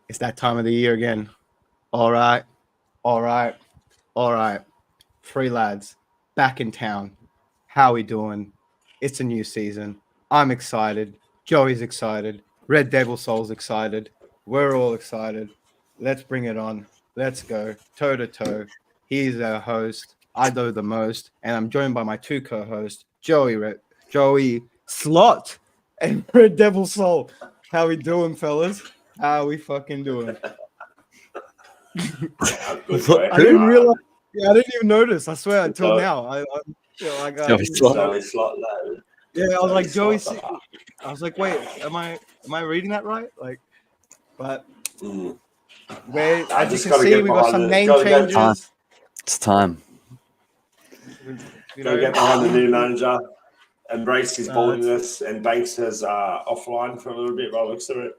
It's that time of the year again. All right. Three lads back in town. How we doing? It's a new season. I'm excited. Joey's excited. Red Devil Soul's excited. We're all excited. Let's bring it on. Let's go toe to toe. He's our host. I know the most, and I'm joined by my two co-hosts, Joey Slot and Red Devil Soul. How we doing, fellas? How we fucking doing? I didn't realize. Yeah, I didn't even notice. I swear until now. Joey Slot. Yeah, I was like Joey. I was like, wait, am I reading that right? Like, but where as you can see, we got some name changes. It's time. Go get behind the new manager. Embrace his boldness, and Banks is offline for a little bit by the looks of it.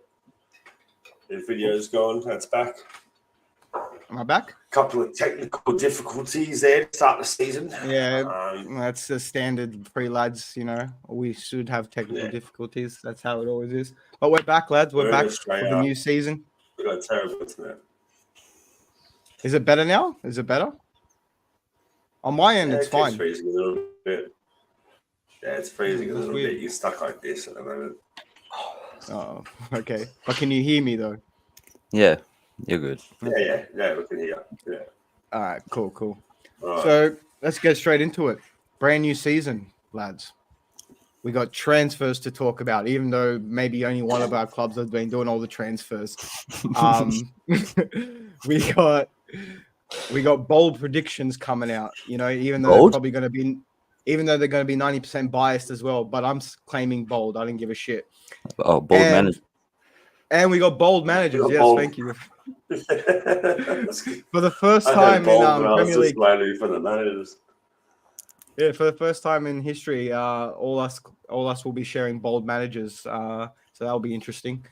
His video's gone. That's back. Am I back? A couple of technical difficulties there to start the season. Yeah, that's the standard for lads. You know, we should have technical difficulties. That's how it always is. But we're back, lads. We're back for the new season. We got terrible tonight. Is it better now? Is it better? On my end, it's fine. It's freezing a little bit. Yeah, it's freezing a little bit. You're stuck like this at the moment. Oh, okay. But can you hear me though? Yeah, you're good. Yeah, we can hear. Yeah. All right, cool. All right. So let's get straight into it. Brand new season, lads. We got transfers to talk about, even though maybe only one of our clubs has been doing all the transfers. We got bold predictions coming out. You know, even though they're probably going to be. Even though they're going to be 90% biased as well, but I'm claiming bold. I didn't give a shit. Oh, bold manager. And we got bold managers. Thank you. For the first time in Premier League. For the managers. Yeah, for the first time in history, all us will be sharing bold managers. So that'll be interesting.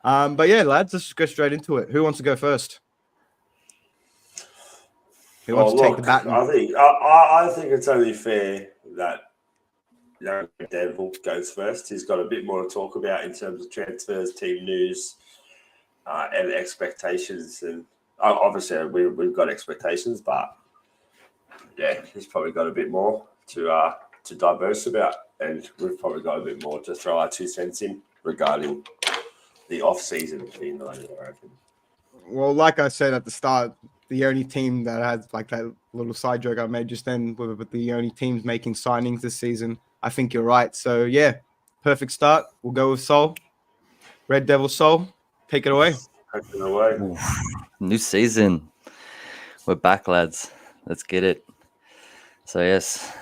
But yeah, lads, let's just go straight into it. Who wants to go first? Who wants to take the baton? I think it's only fair that Devil goes first. He's got a bit more to talk about in terms of transfers, team news, and expectations. And obviously, we've got expectations, but yeah, he's probably got a bit more to diverse about, and we've probably got a bit more to throw our 2 cents in regarding the off season being the I reckon. Well, like I said at the start, the only team that has like that little side joke I made just then with the only teams making signings this season. I think you're right. So yeah, perfect start. We'll go with Soul. Red Devil Soul, take it away. Take it away. New season. We're back, lads. Let's get it. So yes,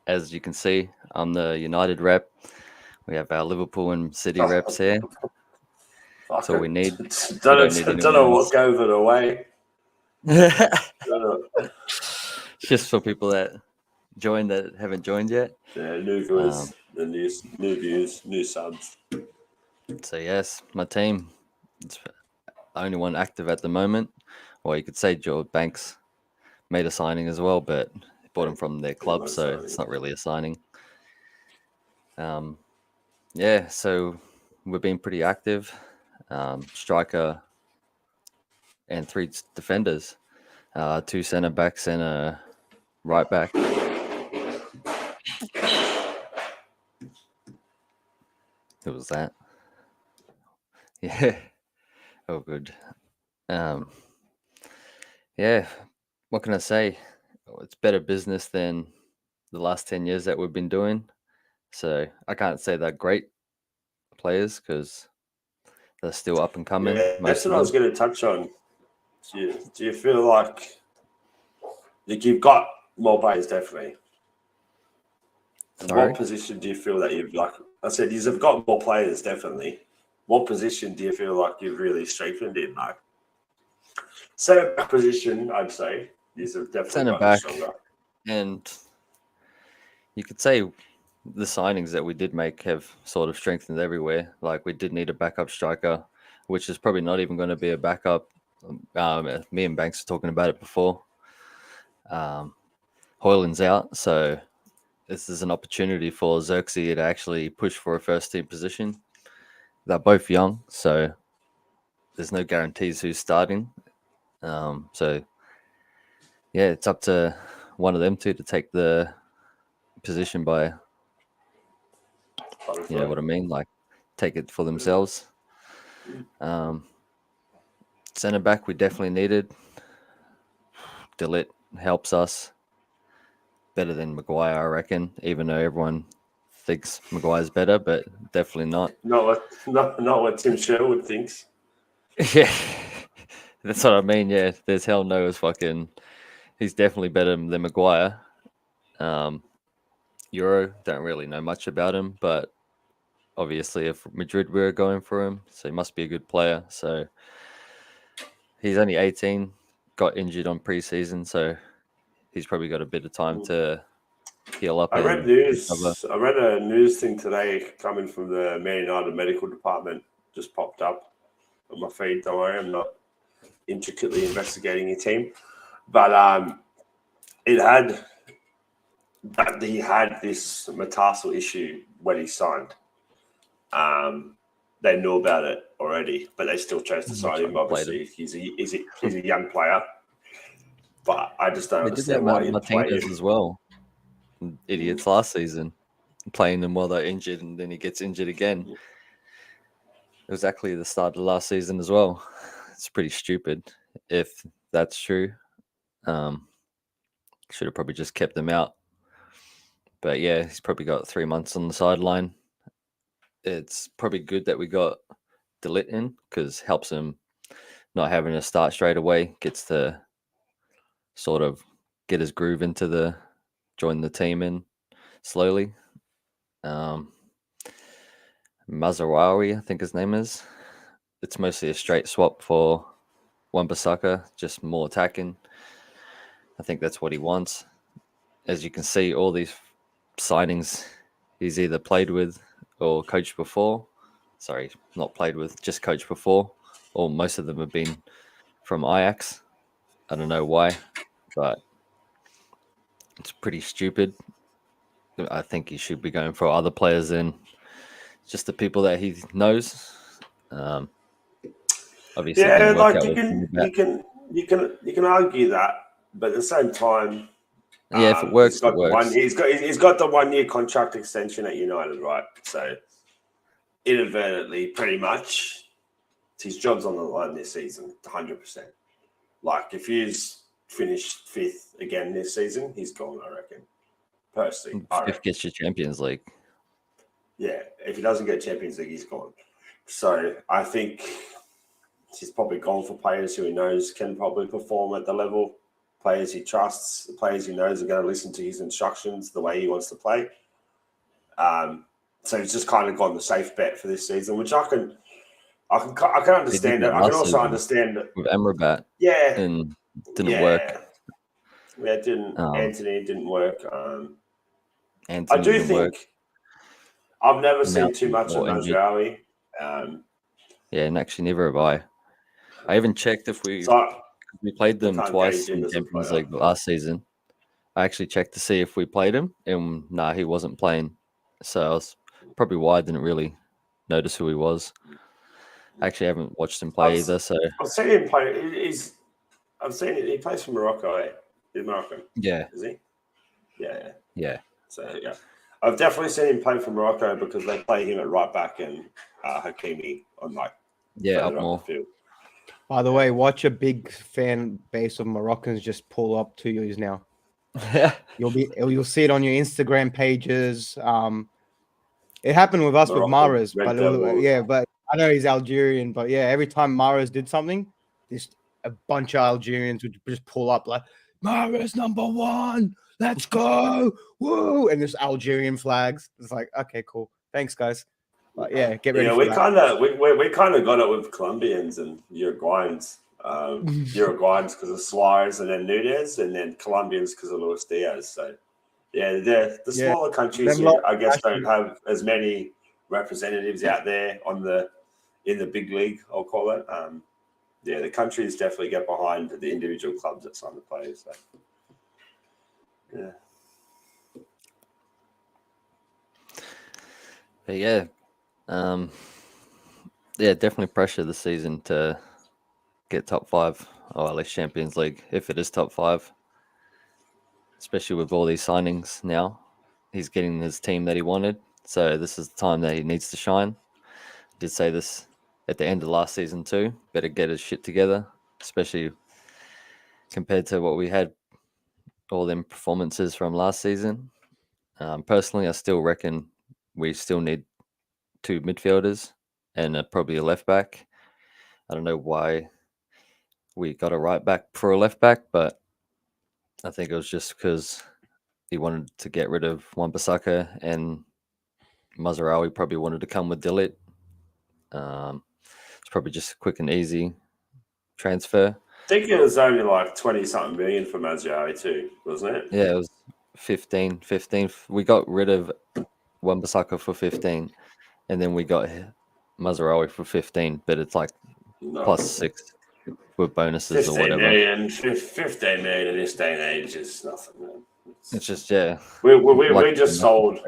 as you can see, I'm the United rep. We have our Liverpool and City reps here. That's all we need. Don't know what gave it away. Just for people that joined that haven't joined yet. Yeah, new viewers, the new views, new subs. So yes, my team. It's the only one active at the moment. Well, you could say Joe Banks made a signing as well, but he bought him from their club, so it's not really a signing. Yeah, so we've been pretty active. Striker and 3 defenders, 2 centre backs and a right back. Who was that? Yeah. Oh, good. Yeah. What can I say? It's better business than the last 10 years that we've been doing. So I can't say they're great players because they're still up and coming. Yeah, that's what I was going to touch on. Do you feel like you've got more players, definitely? Sorry? What position do you feel that you've I said you've got more players, definitely. What position do you feel like you've really strengthened in? Like centre back position, I'd say you've definitely centre back, stronger. And you could say the signings that we did make have sort of strengthened everywhere. Like we did need a backup striker, which is probably not even going to be a backup. Me and Banks were talking about it before. Hoyland's out, so this is an opportunity for Xerxes to actually push for a first team position. They're both young, so there's no guarantees who's starting. So yeah, it's up to one of them two to take the position by, you know what I mean, like take it for themselves. Centre back we definitely needed. DeLitt helps us better than Maguire, I reckon, even though everyone thinks Maguire's better, but definitely not. Not what Tim Sherwood thinks. Yeah, that's what I mean. Yeah, there's hell no as fucking. He's definitely better than Maguire. Euro, don't really know much about him, but obviously if Madrid were going for him, so he must be a good player. So he's only 18, got injured on preseason, so he's probably got a bit of time to heal up. I read recover. I read a news thing today coming from the Man United medical department. Just popped up on my feed. Don't worry, I'm not intricately investigating your team, but it had that he had this metatarsal issue when he signed. They knew about it already, but they still chose to sign him. Obviously, he's a young player, but I just don't understand why you play him as well. Idiots last season, playing them while they're injured, and then he gets injured again. It was actually the start of last season as well. It's pretty stupid if that's true. Should have probably just kept them out. But yeah, he's probably got 3 months on the sideline. It's probably good that we got DeLitt in because helps him not having to start straight away. Gets to sort of get his groove into join the team in slowly. Mazarawi, I think his name is. It's mostly a straight swap for Wan-Bissaka, just more attacking. I think that's what he wants. As you can see, all these signings he's either played with or coached before. Sorry, not played with, just coached before. Or most of them have been from Ajax. I don't know why, but it's pretty stupid. I think he should be going for other players than just the people that he knows. Obviously, yeah, didn't work like out you can argue that, but at the same time, yeah, if it works, he's got it works. he's got the 1 year contract extension at United, right? So inadvertently, pretty much, his job's on the line this season, 100%. Like if he's finished 5th again this season, he's gone. I reckon. Personally, If gets you Champions League. Yeah, if he doesn't get Champions League, he's gone. So I think he's probably gone for players who he knows can probably perform at the level, players he trusts, players he knows are going to listen to his instructions the way he wants to play. So he's just kind of gone the safe bet for this season, which I can understand it. I can also understand it with Amrabat. Yeah, and didn't work. Yeah, it didn't. Anthony didn't work. Anthony I do didn't think work. I've never seen too much of Mazraoui. Yeah, and actually never have I. I even checked if we played them twice in Champions League last season. I actually checked to see if we played him, and he wasn't playing. So I was probably why I didn't really notice who he was. I actually haven't watched him play either. So I've seen him play. I've seen it. He plays for Morocco. He's Moroccan. Yeah. Is he? Yeah. Yeah. So yeah, I've definitely seen him play for Morocco because they play him at right back and Hakimi on up more. The field. By the way, watch a big fan base of Moroccans just pull up to you now. You'll see it on your Instagram pages. It happened with us with Mahrez, but I know he's Algerian, but yeah, every time Mahrez did something, just a bunch of Algerians would just pull up like Mahrez #1, let's go, woo, and there's Algerian flags. It's like, okay, cool, thanks guys. But yeah, get ready. We kind of got it with Colombians and Uruguayans. Uruguayans because of Suarez and then Nunez, and then Colombians because of Luis Diaz. So yeah, the smaller countries, I guess, don't have as many representatives out there in the big league, I'll call it. The countries definitely get behind the individual clubs that sign the players. So. Yeah. But yeah, yeah, definitely pressure this season to get top 5 or at least Champions League if it is top 5, especially with all these signings now. He's getting his team that he wanted, so this is the time that he needs to shine. I did say this at the end of last season too. Better get his shit together, especially compared to what we had all them performances from last season. Personally, I still reckon we still need 2 midfielders and probably a left back. I don't know why we got a right back for a left back, but I think it was just because he wanted to get rid of Wan-Bissaka and Mazraoui probably wanted to come with Dillit. It's probably just a quick and easy transfer. I think it was only like 20 something million for Mazraoui too, wasn't it? Yeah, it was 15. We got rid of Wan-Bissaka for 15, and then we got Mazraoui for 15, but it's like No. plus 6 with bonuses or 15 whatever. million, 15 million in this day and age is nothing, man. It's just, yeah. We just sold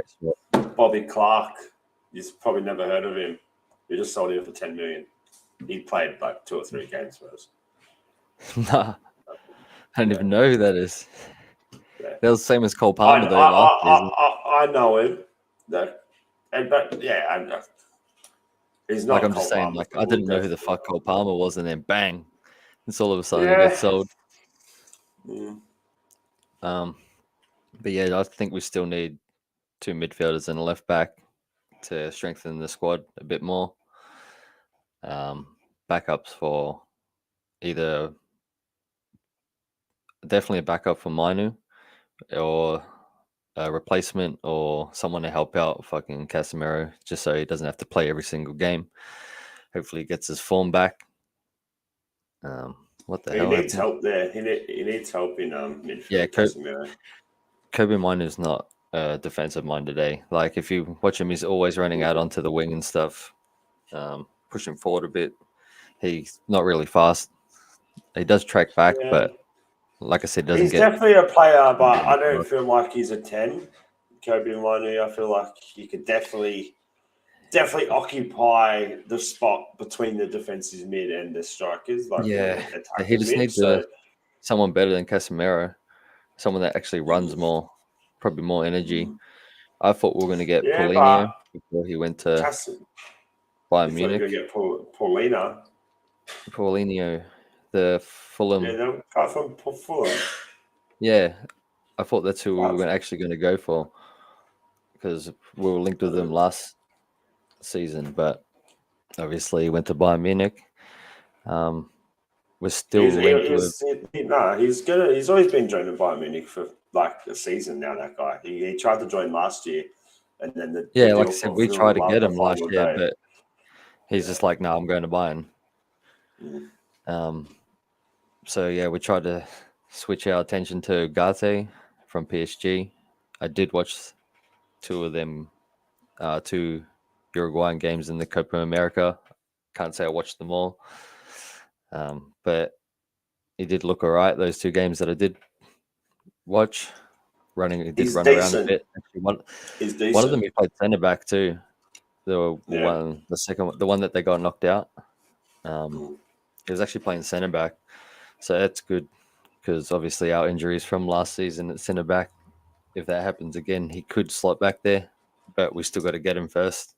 Bobby Clark. You've probably never heard of him. We just sold him for 10 million. He played like 2 or 3 games for us. Nah, I don't even know who that is. Yeah. That was the same as Cole Palmer though last season. I know him. But yeah, I know. He's not. Like I'm just Cole saying, Palmer, like but I didn't we'll know who the definitely fuck Cole Palmer was, and then bang, it's all of a sudden Yeah. he gets sold. Mm. But yeah, I think we still need 2 midfielders and a left back to strengthen the squad a bit more. Backups for either definitely a backup for Mainu or a replacement or someone to help out fucking Casemiro just so he doesn't have to play every single game. Hopefully he gets his form back. What the He hell needs happened? help there. He needs help in midfield. Yeah, Casemiro. Kobe Mainoo's not a defensive mind today. Like if you watch him, he's always running out onto the wing and stuff, pushing forward a bit. He's not really fast. He does track back, Yeah. but like I said, doesn't He's get. definitely a player, but I don't feel like he's a 10. Kobe Manu, I feel like he could definitely occupy the spot between the defensive mid and the strikers, like Yeah, the he attacking just mid. needs So someone better than Casemiro, someone that actually runs more, probably more energy. I thought we were going to get yeah, Paulinho but before he went to Cass, Bayern if we're gonna Munich. get Paulina, Paulinho, the Fulham. yeah, the guy from Fulham. Yeah, I thought that's who we Wow. were actually going to go for because we were linked with them last season, but obviously he went to Bayern Munich. We're still linked with. He's always been joining Bayern Munich for like a season now. That guy, he tried to join last year, and then the Yeah, deal like I said, fell we through tried to on get the him last final year, day. but he's just like, no, I'm going to Bayern. Mm. So yeah, we tried to switch our attention to Gate from PSG. I did watch 2 of them, 2 Uruguayan games in the Copa America. Can't say I watched them all, but he did look all right. Those 2 games that I did watch, he did He's run around a decent. bit. Actually, He's one of decent. them he played centre back too. The second one, the one that they got knocked out. He was actually playing centre back, so that's good because obviously our injuries from last season at centre back. If that happens again, he could slot back there, but we still got to get him first.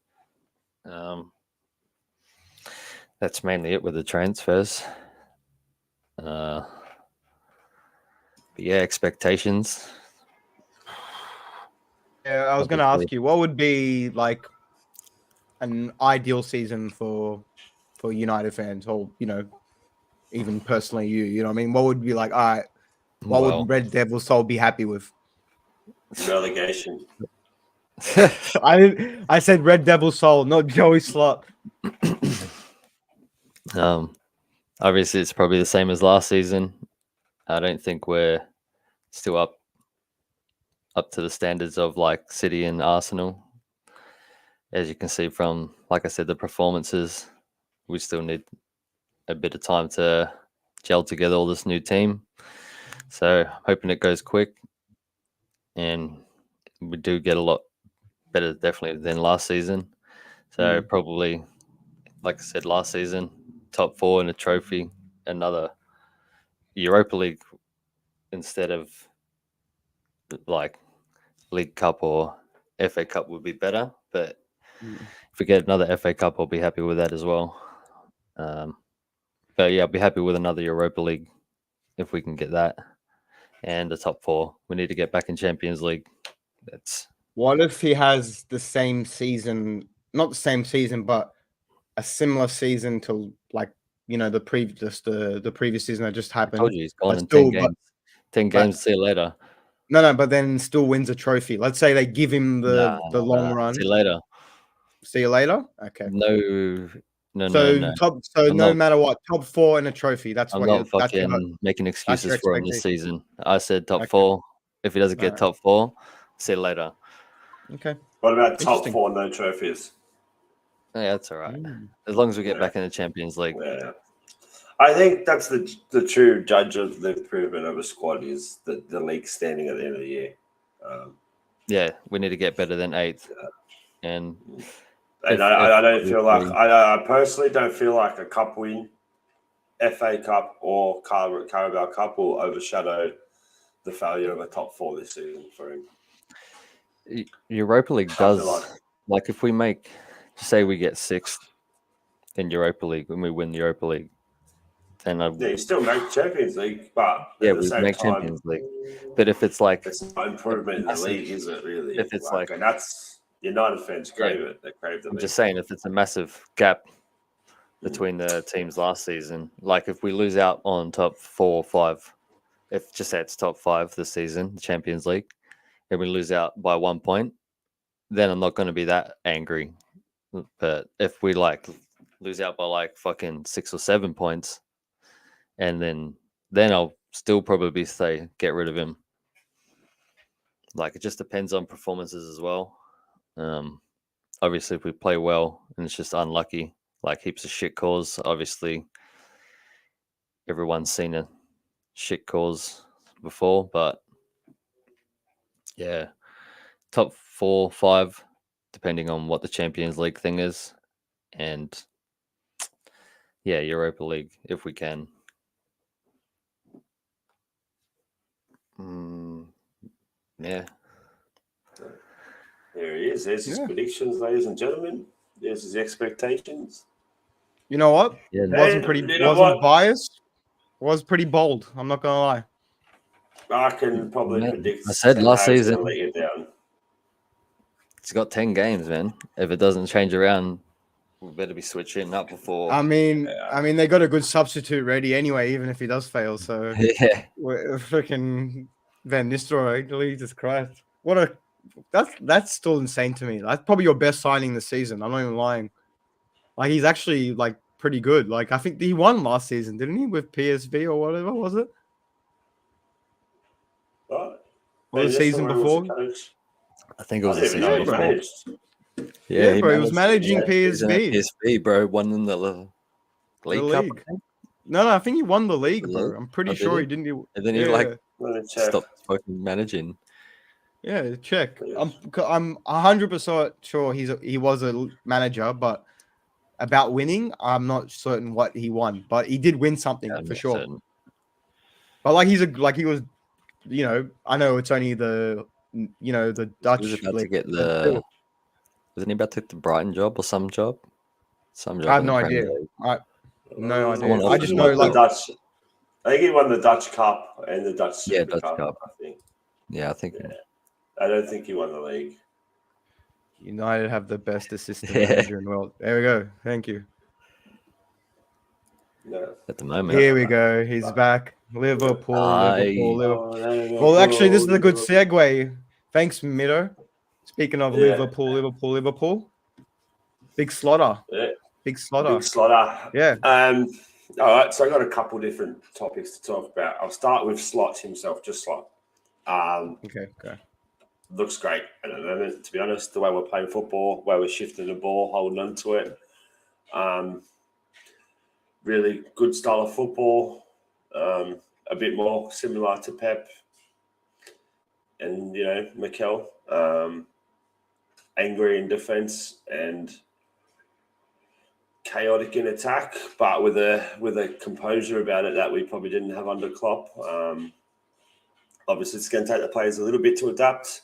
That's mainly it with the transfers. But yeah, expectations. Yeah, I was going to ask you, what would be like an ideal season for United fans, or even personally you know what I mean? What would be like? All right, what would Red Devil Soul be happy with? Relegation. I said Red Devil Soul, not Joey Slot. Obviously, it's probably the same as last season. I don't think we're still up to the standards of like City and Arsenal. As you can see from, like I said, the performances, we still need a bit of time to gel together all this new team. So hoping it goes quick and we do get a lot better definitely than last season. So probably, like I said, last season, top 4 in a trophy, another Europa League instead of like League Cup or FA Cup would be better. But if we get another FA Cup, I'll be happy with that as well. But yeah, I'll be happy with another Europa League if we can get that. And the top 4. We need to get back in Champions League. That's What if he has the same season, not the same season, but a similar season to like the previous season that just I happened? told you he's gone But in 10 still, games. 10 but games, see you later. no, but then still wins a trophy. Let's say they give him the long run. See you later. See you later. Okay. No. So no not, matter what, top 4 in a trophy. That's I'm what not that's your fucking making your excuses for him this expectation. season. I said top Okay. 4. If he doesn't get Alright. top 4, see you later. Okay. What about top Interesting. 4 no trophies? Yeah, that's all right. As long as we get back in the Champions League. Yeah. I think that's the true judge of the improvement of a squad is the league standing at the end of the year. Yeah, we need to get better than 8th. And I don't feel like I personally don't feel like a cup win, FA Cup or Carabao Cup will overshadow the failure of a top 4 this season for him. Europa League does like if we make, say we get 6th in Europa League when we win the Europa League, then you still make Champions League, but yeah, at the we same make time, Champions League. But if it's like it's not improvement in the league, is it really? If it's like and that's United fans crave it. They crave the I'm league. just saying, if it's a massive gap between the teams last season, like if we lose out on top 4 or 5, if just say it's top 5 this season, the Champions League, and we lose out by 1 point, then I'm not going to be that angry. But if we like lose out by like fucking 6 or 7 points, and then I'll still probably say get rid of him. Like it just depends on performances as well. Obviously, if we play well and it's just unlucky, like heaps of shit calls, obviously everyone's seen a shit calls before, but yeah, top 4, 5, depending on what the Champions League thing is, and yeah, Europa League if we can. Yeah. There he is. There's his predictions, ladies and gentlemen. There's his expectations. You know what? Yeah, wasn't biased. Was pretty bold. I'm not gonna lie. I can probably predict. I said last season. Let you down. It's got 10 games, man. If it doesn't change around, we better be switching up before. I mean, they got a good substitute ready anyway, even if he does fail. So yeah, we're freaking Van Nistelrooy. Jesus Christ, that's still insane to me. That's probably your best signing this season. I'm not even lying. Like he's actually like pretty good. Like I think he won last season, didn't he, with PSV or whatever was it? Right. Or the season before? I think it was the season before. Yeah, bro, he was managing PSV. PSV, bro, won in the League Cup. No, I think he won the league, bro. I'm pretty sure he didn't. And then he stopped fucking managing. Yeah, check. I'm 100% sure he was a manager, but about winning, I'm not certain what he won. But he did win something for sure. Certain. But like he was, I know it's only the Dutch. He was about to get wasn't he about to get the Brighton job or some job? Some job. I have no idea. No idea. I just know the Dutch. I think he won the Dutch Cup and the Dutch Super Cup. I think. Yeah, I think. Yeah. I don't think he won the league. United have the best assistant manager in the world. There we go. Thank you. No. At the moment. Here we go. He's back. Liverpool. Liverpool. Well, actually, this is a good segue. Thanks, Mido. Speaking of Liverpool. Big slaughter. Yeah. Big slaughter. Big slaughter. Yeah. All right. So I got a couple different topics to talk about. I'll start with Slot himself, just Slot. Okay. Looks great at the moment, to be honest. The way we're playing football, where we're shifting the ball, holding on to it. Really good style of football. A bit more similar to Pep and Mikel. angry in defense and chaotic in attack, but with a composure about it that we probably didn't have under Klopp. Obviously, it's going to take the players a little bit to adapt.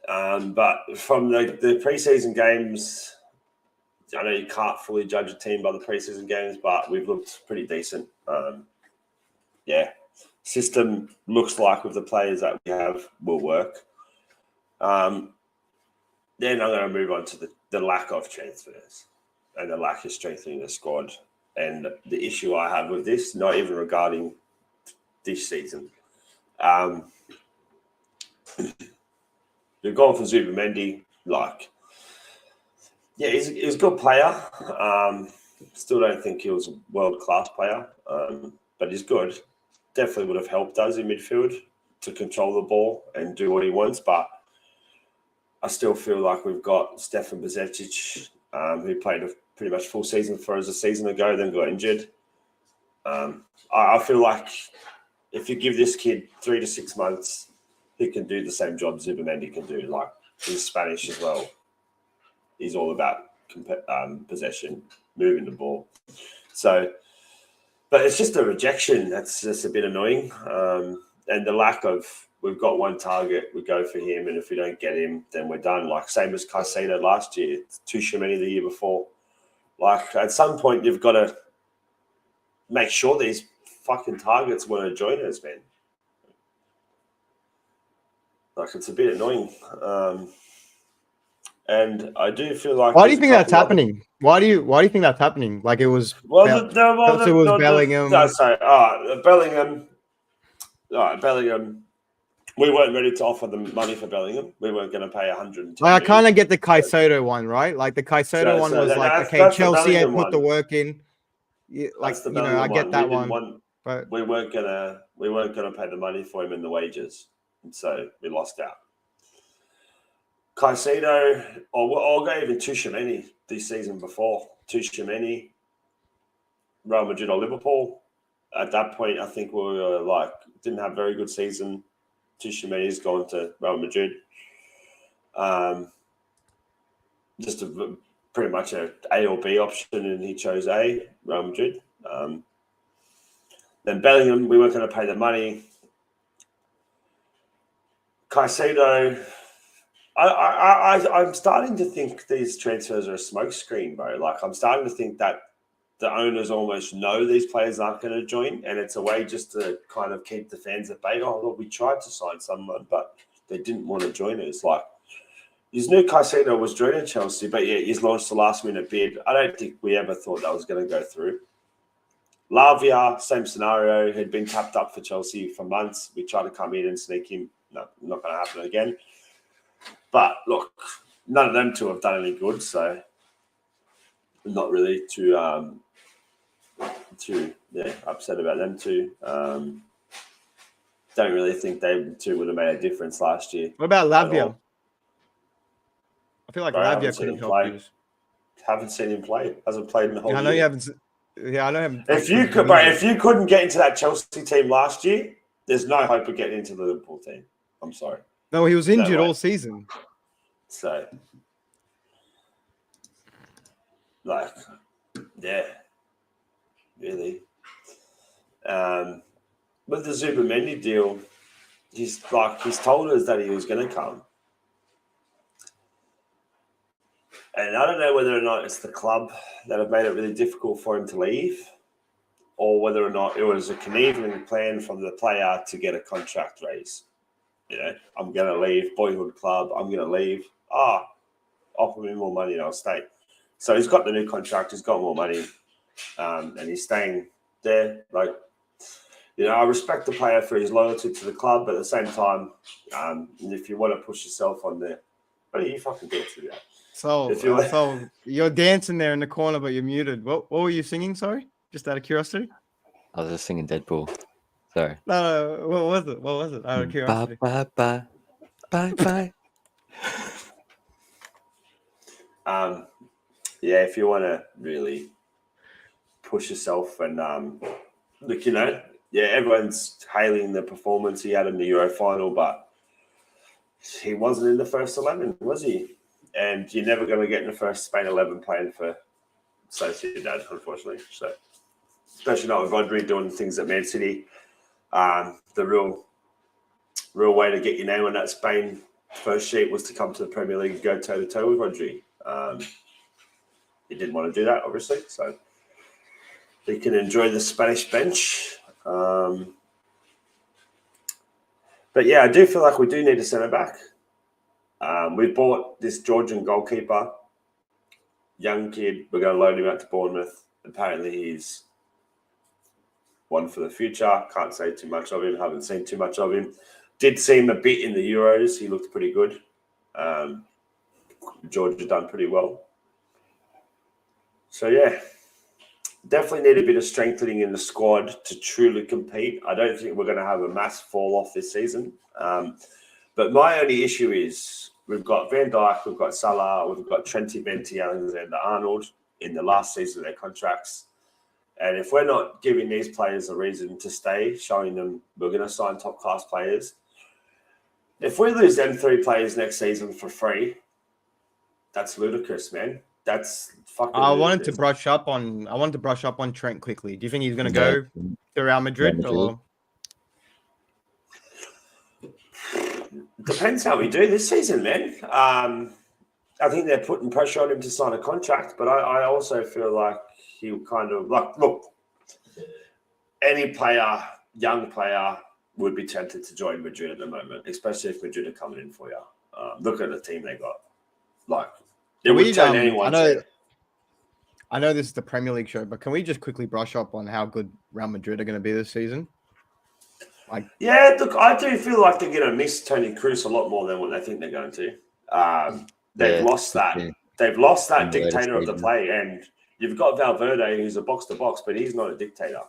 But from the preseason games, I know you can't fully judge a team by the preseason games, but we've looked pretty decent. System looks like with the players that we have will work. Then I'm going to move on to the lack of transfers and the lack of strengthening the squad. And the issue I have with this, not even regarding this season. We've gone for Zubamendi. He's a good player. Still don't think he was a world-class player, but he's good. Definitely would have helped us in midfield to control the ball and do what he wants, but I still feel like we've got Stefan Bezetic, who played a pretty much full season for us a season ago, then got injured. I feel like if you give this kid 3 to 6 months, he can do the same job Zubamendi can do. Like, he's Spanish as well. He's all about possession, moving the ball. So, but it's just a rejection that's just a bit annoying. And the lack of, we've got one target, we go for him, and if we don't get him, then we're done. Like, same as Caicedo last year, Tuchemeni the year before. Like, at some point, you've got to make sure these fucking targets want to join us, man. Like, it's a bit annoying. And I do feel like. Why do you think that's happening? Why do you think that's happening? Like, it was. Bellingham. No, sorry. Bellingham. All right, Bellingham. We weren't ready to offer them money for Bellingham. We weren't going to pay 110. I kind of get the Caicedo one, right? Like, the Caicedo one was okay, Chelsea had put the work in. Like, I get that one. But we weren't gonna pay the money for him and the wages, and so we lost out. Caicedo, or I'll go even Tuchemeni this season before. Tuchemeni, Real Madrid or Liverpool. At that point, I think we were didn't have a very good season. Tuchemeni's gone to Real Madrid. Just pretty much a A or B option, and he chose A, Real Madrid. Then Bellingham, we weren't going to pay the money. Caicedo, I'm starting to think these transfers are a smokescreen, bro. Like, I'm starting to think that the owners almost know these players aren't going to join, and it's a way just to kind of keep the fans at bay. Oh, look, we tried to sign someone, but they didn't want to join us. Like, his new Caicedo was joining Chelsea, but yeah, he's launched a last-minute bid. I don't think we ever thought that was going to go through. Lavia, same scenario, had been tapped up for Chelsea for months. We tried to come in and sneak him. No, not going to happen again. But look, none of them two have done any good, so I'm not really too upset about them two. Don't really think they two would have made a difference last year. What about Lavia? I feel like Lavia could have helped you. Haven't seen him play. Hasn't played in the whole year. I know you haven't. Yeah, I know him. If you couldn't get into that Chelsea team last year, there's no hope of getting into the Liverpool team. I'm sorry. No, he was injured all season. So, really. With the Zubamendi deal, he's told us that he was going to come. And I don't know whether or not it's the club that have made it really difficult for him to leave, or whether or not it was a conniving plan from the player to get a contract raise. I'm going to leave, boyhood club, I'm going to leave. Offer me more money and I'll stay. So he's got the new contract, he's got more money, and he's staying there. I respect the player for his loyalty to the club, but at the same time, if you want to push yourself on there, what are you fucking doing to that? So you're dancing there in the corner, but you're muted. What were you singing? Sorry, just out of curiosity. I was just singing Deadpool. Sorry. No. What was it? Out of curiosity. Bye. If you want to really push yourself and everyone's hailing the performance he had in the Euro final, but he wasn't in the first 11, was he? And you're never going to get in the first Spain 11 playing for Sociedad, unfortunately. So, especially not with Rodri doing things at Man City. The real way to get your name on that Spain first sheet was to come to the Premier League and go toe-to-toe with Rodri. He didn't want to do that, obviously. So, he can enjoy the Spanish bench. But yeah, I do feel like we do need a centre back. We bought this Georgian goalkeeper, young kid. We're going to load him out to Bournemouth. Apparently, he's one for the future. Can't say too much of him. Haven't seen too much of him. Did see him a bit in the Euros. He looked pretty good. Georgia done pretty well. So yeah, definitely need a bit of strengthening in the squad to truly compete. I don't think we're going to have a mass fall off this season. But my only issue is we've got Van Dijk, we've got Salah, we've got Trenty, Benty, Alexander-Arnold in the last season of their contracts. And if we're not giving these players a reason to stay, showing them we're going to sign top-class players, if we lose them 3 players next season for free, that's ludicrous, man. That's fucking I ludicrous. wanted to brush up on Trent quickly. Do you think he's going to go to Real Madrid? Or? Depends how we do this season, man. I think they're putting pressure on him to sign a contract, but I also feel like he'll kind of look. Any player, young player, would be tempted to join Madrid at the moment, especially if Madrid are coming in for you. Look at the team they got. Like, it would turn anyone's head. I know this is the Premier League show, but can we just quickly brush up on how good Real Madrid are going to be this season? Yeah, look, I do feel like they're going to miss Toni Kroos a lot more than what they think they're going to. They've lost that. Yeah. They've lost that dictator of the play, and you've got Valverde, who's a box to box, but he's not a dictator.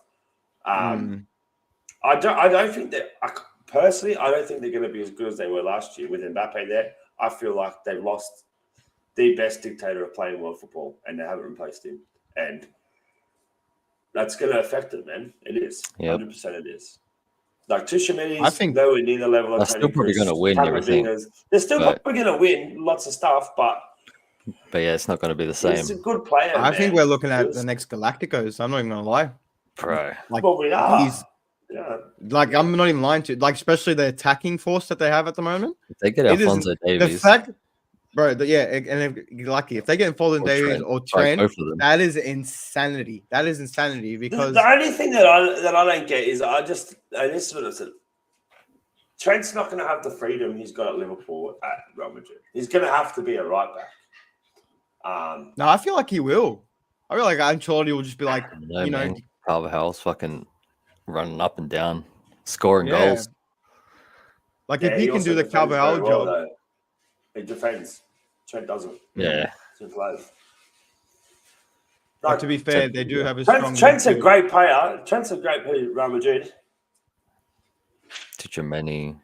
I don't think that. Personally, I don't think they're going to be as good as they were last year with Mbappe there. I feel like they've lost the best dictator of playing world football, and they haven't replaced him, and that's going to affect it, man. It is 100%. It is. Like Tuchemani's, I think nowhere near the level of. They're still probably going to win everything. They're still probably going to win lots of stuff, but yeah, it's not going to be the same. He's a good player. I think we're looking at the next Galacticos. I'm not even going to lie, bro. Like, well, we are. Like I'm not even lying to you. Like, especially the attacking force that they have at the moment. If they get Alphonso Davies, the fact, bro. And if you're lucky, if they get Alphonso Davies or Trent, that is insanity. That is insanity because the only thing that I don't get is this is what I said. Trent's not going to have the freedom he's got at Liverpool at Real Madrid. He's going to have to be a right back. No, I feel like he will. I feel like Ancelotti will just be like, Carvajal's fucking running up and down, scoring goals. Like if he can do the Carvajal job, though. He defends. Trent doesn't. Yeah. Like, to be fair, they do have a strong. Trent's a great player. Trent's a great player at Real Madrid. Tchouaméni,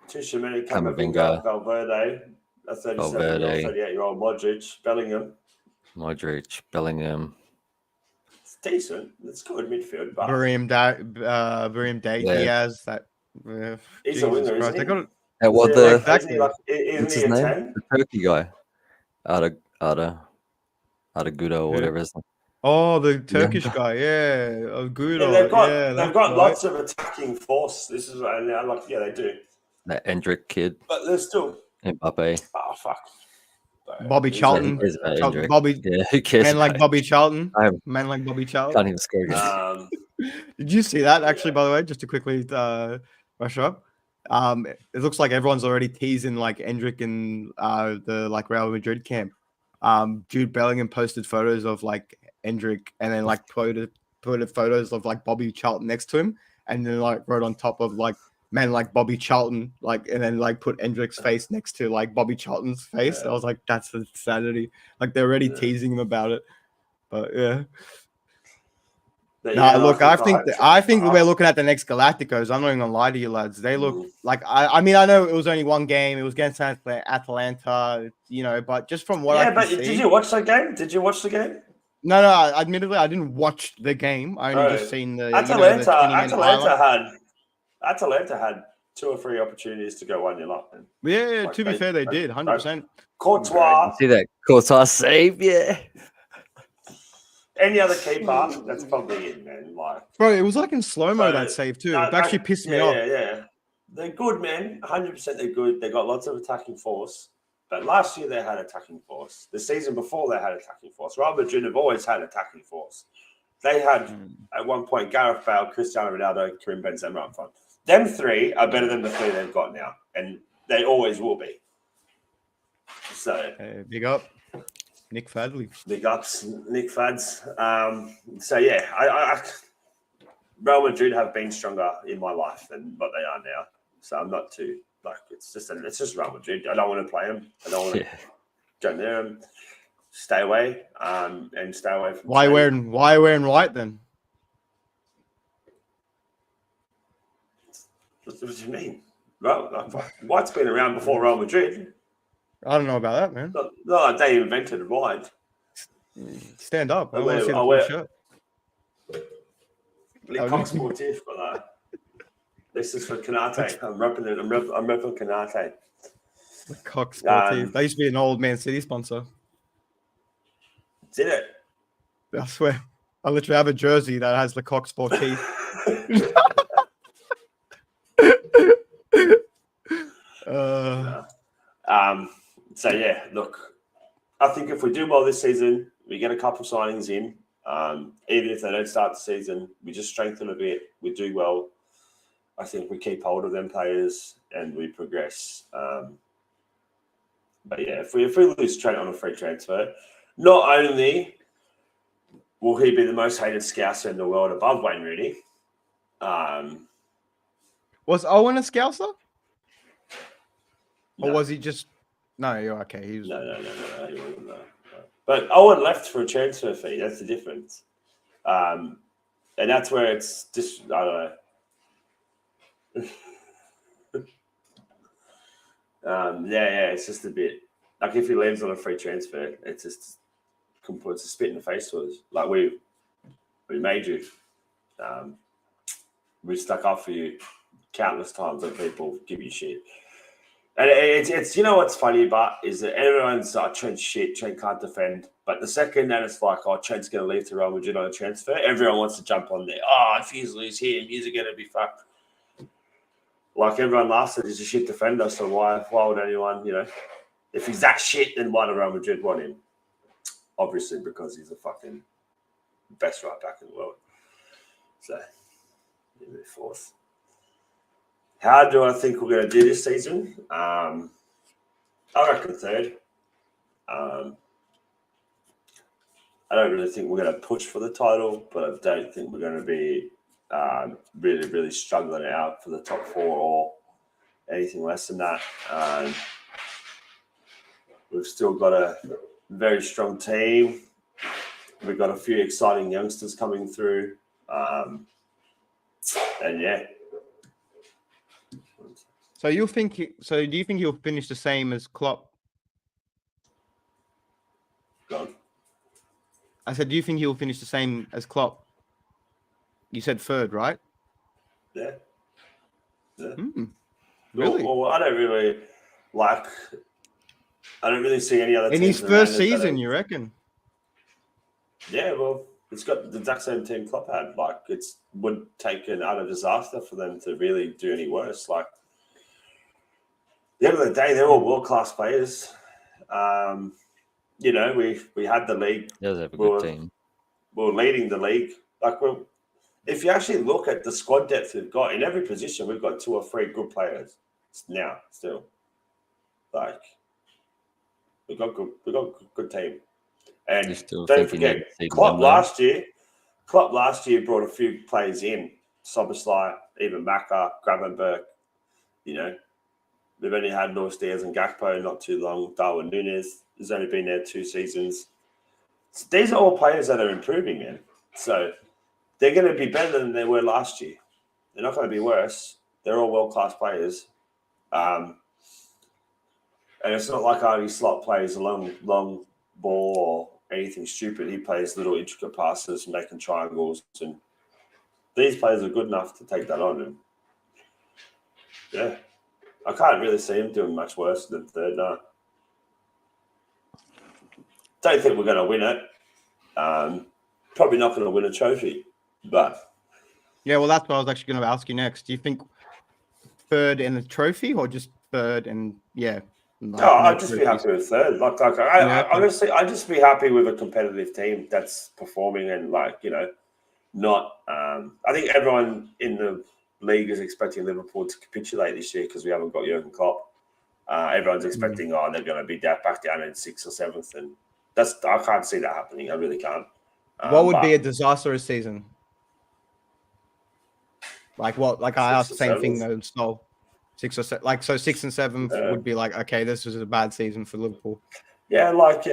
Camavinga, Valverde. That's 38-year-old Modric, Bellingham. It's decent. It's good midfield. But Brahim Diaz. That he's a winger, isn't he? They got it. What's his name? The Turkey guy, Arda Gudo or whatever his name. Oh, the Turkish guy, Gudo. They've got lots of attacking force. This is they do. That Endrick kid, but they're still Mbappe. Oh fuck. Bobby Charlton. Who cares? Man like Bobby Charlton. Man like Bobby Charlton. Can't even score again. Did you see that actually? By the way, just to quickly rush up. It looks like everyone's already teasing like Endrick in the Real Madrid camp. Jude Bellingham posted photos of like Endrick and then like put photos of like Bobby Charlton next to him, and then like wrote on top of like man like Bobby Charlton, like, and then like put Endrick's face next to like Bobby Charlton's face. I was like, that's insanity. Like they're already teasing him about it. But yeah. Look, I think we're looking at the next Galacticos. I'm not even gonna lie to you, lads. They look like I mean, I know it was only one game. It was against Atalanta, but just from what I see. Did you watch that game? Did you watch the game? No. Admittedly, I didn't watch the game. I only just seen the Atalanta had 2 or 3 opportunities to go 1-0 up. And Yeah, Like, to be they- fair, they they- did 100%. Courtois, See that Courtois save? Yeah. any other keeper, that's probably in, man. Like, Bro, it was like in slow mo So, that save too. no, It actually pissed me yeah, off. Yeah. They're good, man. 100% they're good. They got lots of attacking force. But last year they had attacking force. The season before they had attacking force. Real Madrid have always had attacking force. They had at one point Gareth Bale, Cristiano Ronaldo, Karim Benzema up front. Them 3 are better than the 3 they've got now, and they always will be. So Big up, Nick Fadley. big ups, Nick Fads. So yeah, I Real Madrid have been stronger in my life than what they are now. So I'm not too like it's just Real Madrid. I don't want to play them. I don't want to go near them. Stay away. And stay away from. Why wearing white then? What do you mean? White's been around before Real Madrid. I don't know about that, man. No, they invented white. Stand up. I I want to see the full wear- shirt. Le Coq Sportif for that. This is for Canate. I'm repping Canate. The Coq Sportif. They used to be an old Man City sponsor. Did it? I swear. I literally have a jersey that has the Coq Sportif. So yeah, look, I think if we do well this season, we get a couple signings in. Even if they don't start the season, we just strengthen a bit. We do well. I think we keep hold of them players and we progress. But yeah, if we lose Trent on a free transfer, not only will he be the most hated Scouser in the world above Wayne Rooney. Was Owen a Scouser? Or No. was he just... No, you're okay. He was... No, he wasn't. No. But Owen left for a transfer fee. That's the difference. And that's where it's just, I don't know. It's just a bit like if he leaves on a free transfer, it's just it's a spit in the face to us. Like we made you, we stuck up for you countless times when people give you shit. And it's you know what's funny about is that everyone's Trent's shit, Trent can't defend. But the second that it's like, Trent's going to leave to Real Madrid on a transfer, everyone wants to jump on there. If he's lose him, he's going to be fucked. Like everyone laughs at he's a shit defender, so why would anyone, if he's that shit, then why do Real Madrid want him? Obviously because he's the fucking best right back in the world. So, move forth. How do I think we're going to do this season? I reckon third. I don't really think we're going to push for the title, but I don't think we're going to be really, really struggling out for the top 4 or anything less than that. We've still got a very strong team. We've got a few exciting youngsters coming through. And yeah. So do you think he'll finish the same as Klopp? Go on. I said, do you think he'll finish the same as Klopp? You said third, right? Yeah. Really? Well, I don't really see any other In teams his first around us that season, are- you reckon? Yeah, well, it's got the exact same team Klopp had. Like, it would take an utter disaster for them to really do any worse. Like, at the end of the day, they're all world-class players. We had the league. He does have a good team. We're leading the league. Like, if you actually look at the squad depth we've got, in every position, we've got 2 or 3 good players now still. Like, we've got good team. And don't forget, Klopp last year brought a few players in. Soboslai, even Maka, Gravenberg. We've only had Luis Diaz and Gakpo not too long. Darwin Núñez has only been there 2 seasons. So these are all players that are improving, man. So they're going to be better than they were last year. They're not going to be worse. They're all world-class players. And it's not like Arnie Slot plays a long ball or anything stupid. He plays little intricate passes, making triangles. And these players are good enough to take that on. And Yeah. I can't really see him doing much worse than third, no. Don't think we're going to win it. Probably not going to win a trophy, but... Yeah, well, that's what I was actually going to ask you next. Do you think third in the trophy or just third and, yeah... Like, I'd just be happy with third. Honestly, I'd just be happy with a competitive team that's performing and, like, you know, not... I think everyone in the league is expecting Liverpool to capitulate this year because we haven't got Jurgen Klopp. Everyone's expecting, they're going to be back down in 6th or 7th, and I can't see that happening. I really can't. What would be a disastrous season? Like what? Like I asked the same thing though. So 6 or 7, like so 6th and 7th would be like, okay, this was a bad season for Liverpool. Yeah, Look,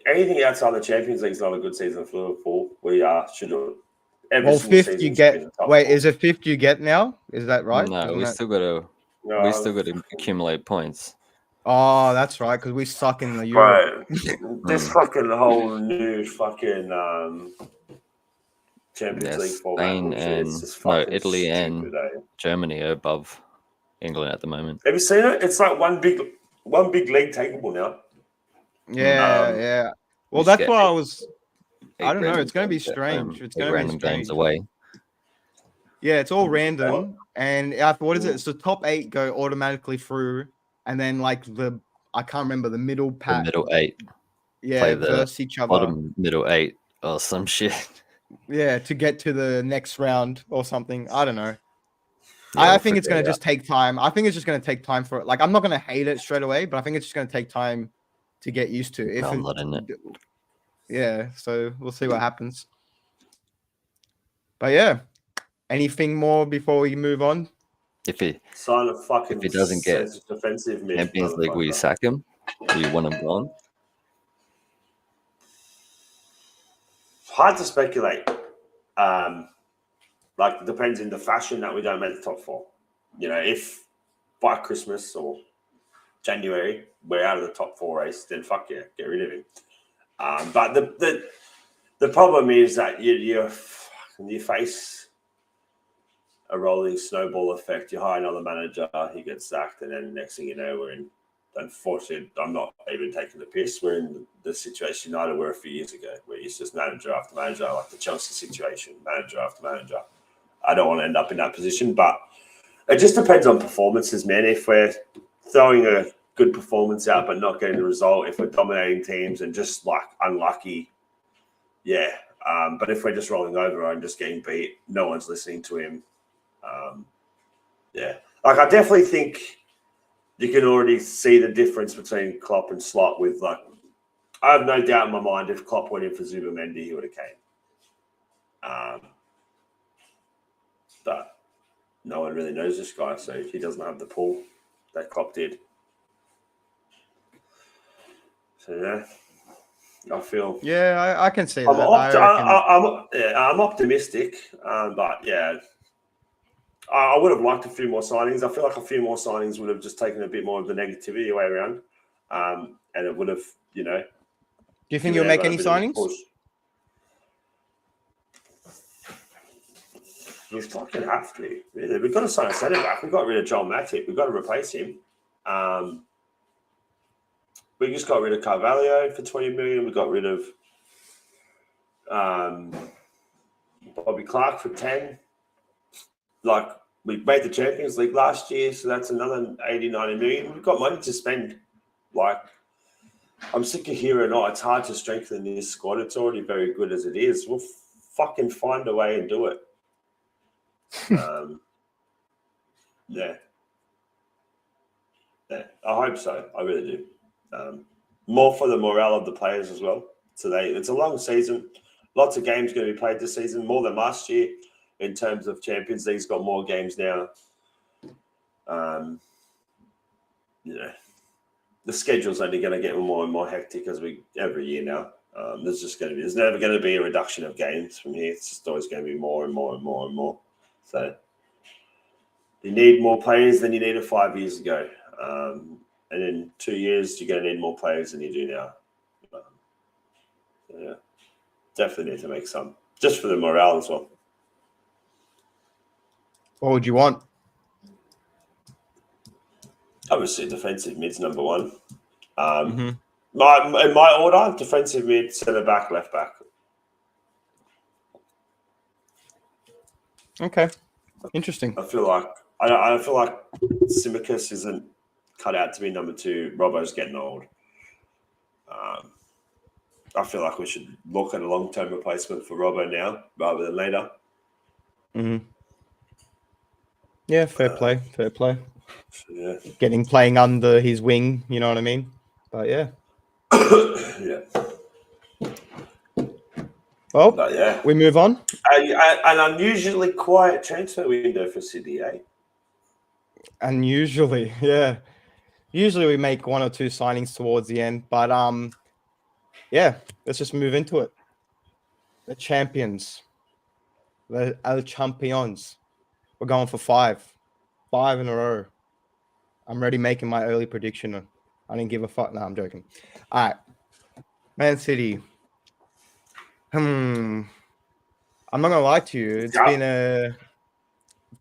anything outside the Champions League is not a good season for Liverpool. We should have. Well, 5th you get. Wait, is it 5th you get now? Is that right? No, we still got to accumulate points. Oh, that's right, because we suck in the Euro. This fucking whole new fucking Champions League format. Spain and Italy and Germany are above England at the moment. Have you seen it? It's like one big league takeable now. Yeah. Well, that's what I was. I don't know. It's going to be strange. It's going to be strange. Games away. Yeah, it's all random. And what is it? It's the top 8 go automatically through, and then like I can't remember the middle pack. The middle 8. Yeah, versus each other. Bottom middle 8 or some shit. Yeah, to get to the next round or something. I don't know. Yeah, I think it's going to just take time. I think it's just going to take time for it. Like, I'm not going to hate it straight away, but I think it's just going to take time to get used to. I'm not in it. Yeah, so we'll see what happens. But yeah, anything more before we move on? If he doesn't get defensive Champions League, will you sack him? Do you want him gone? Hard to speculate. Like, it depends in the fashion that we don't make the top 4. You know, if by Christmas or January we're out of the top 4 race, then fuck yeah, get rid of him. But the problem is that you face a rolling snowball effect. You hire another manager, he gets sacked, and then next thing you know, we're in. Unfortunately, I'm not even taking the piss. We're in the situation United were a few years ago, where it's just manager after manager, like the Chelsea situation, manager after manager. I don't want to end up in that position, but it just depends on performances, man. If we're throwing a good performance out but not getting the result, if we're dominating teams and just like unlucky, yeah. But if we're just rolling over and just getting beat, no one's listening to him. Yeah, like I definitely think you can already see the difference between Klopp and Slot. With like, I have no doubt in my mind if Klopp went in for Zubamendi, he would have came. But no one really knows this guy, so he doesn't have the pull that Klopp did. So yeah, I feel. Yeah, I can see that. I'm optimistic, but yeah, I would have liked a few more signings. I feel like a few more signings would have just taken a bit more of the negativity away around, and it would have, you know. Do you think you'll make any signings? We fucking have to. Really. We've got to sign a centre back. We've got rid of Joel Matip. We've got to replace him. We just got rid of Carvalho for 20 million. We got rid of Bobby Clark for 10. Like, we made the Champions League last year, so that's another 80, 90 million. We've got money to spend. Like, I'm sick of hearing, it's hard to strengthen this squad. It's already very good as it is. We'll fucking find a way and do it. Yeah, I hope so. I really do. More for the morale of the players as well. So it's a long season. Lots of games going to be played this season, more than last year in terms of Champions League's got more games now. You know, the schedule's only going to get more and more hectic every year now. There's never going to be a reduction of games from here. It's just always going to be more and more and more and more. So you need more players than you needed 5 years ago. And in 2 years, you're going to need more players than you do now. Yeah, definitely need to make some, just for the morale as well. What would you want? Obviously, defensive mid's number one. Mhm. In my order, defensive mid, centre back, left back. Okay. Interesting. I feel like Simicus isn't cut out to be number two. Robbo's getting old. I feel like we should look at a long-term replacement for Robbo now rather than later. Mhm. Yeah, fair play. Fair play. Yeah. Playing under his wing, you know what I mean? But yeah. Yeah. Well, But yeah. we move on. An unusually quiet transfer window for City, eh? And usually, yeah. Usually we make one or two signings towards the end, but yeah, let's just move into it. The champions, the El Champions. We're going for 5 in a row. I'm already making my early prediction. I didn't give a fuck. No, I'm joking. All right, Man City. I'm not gonna lie to you. It's been an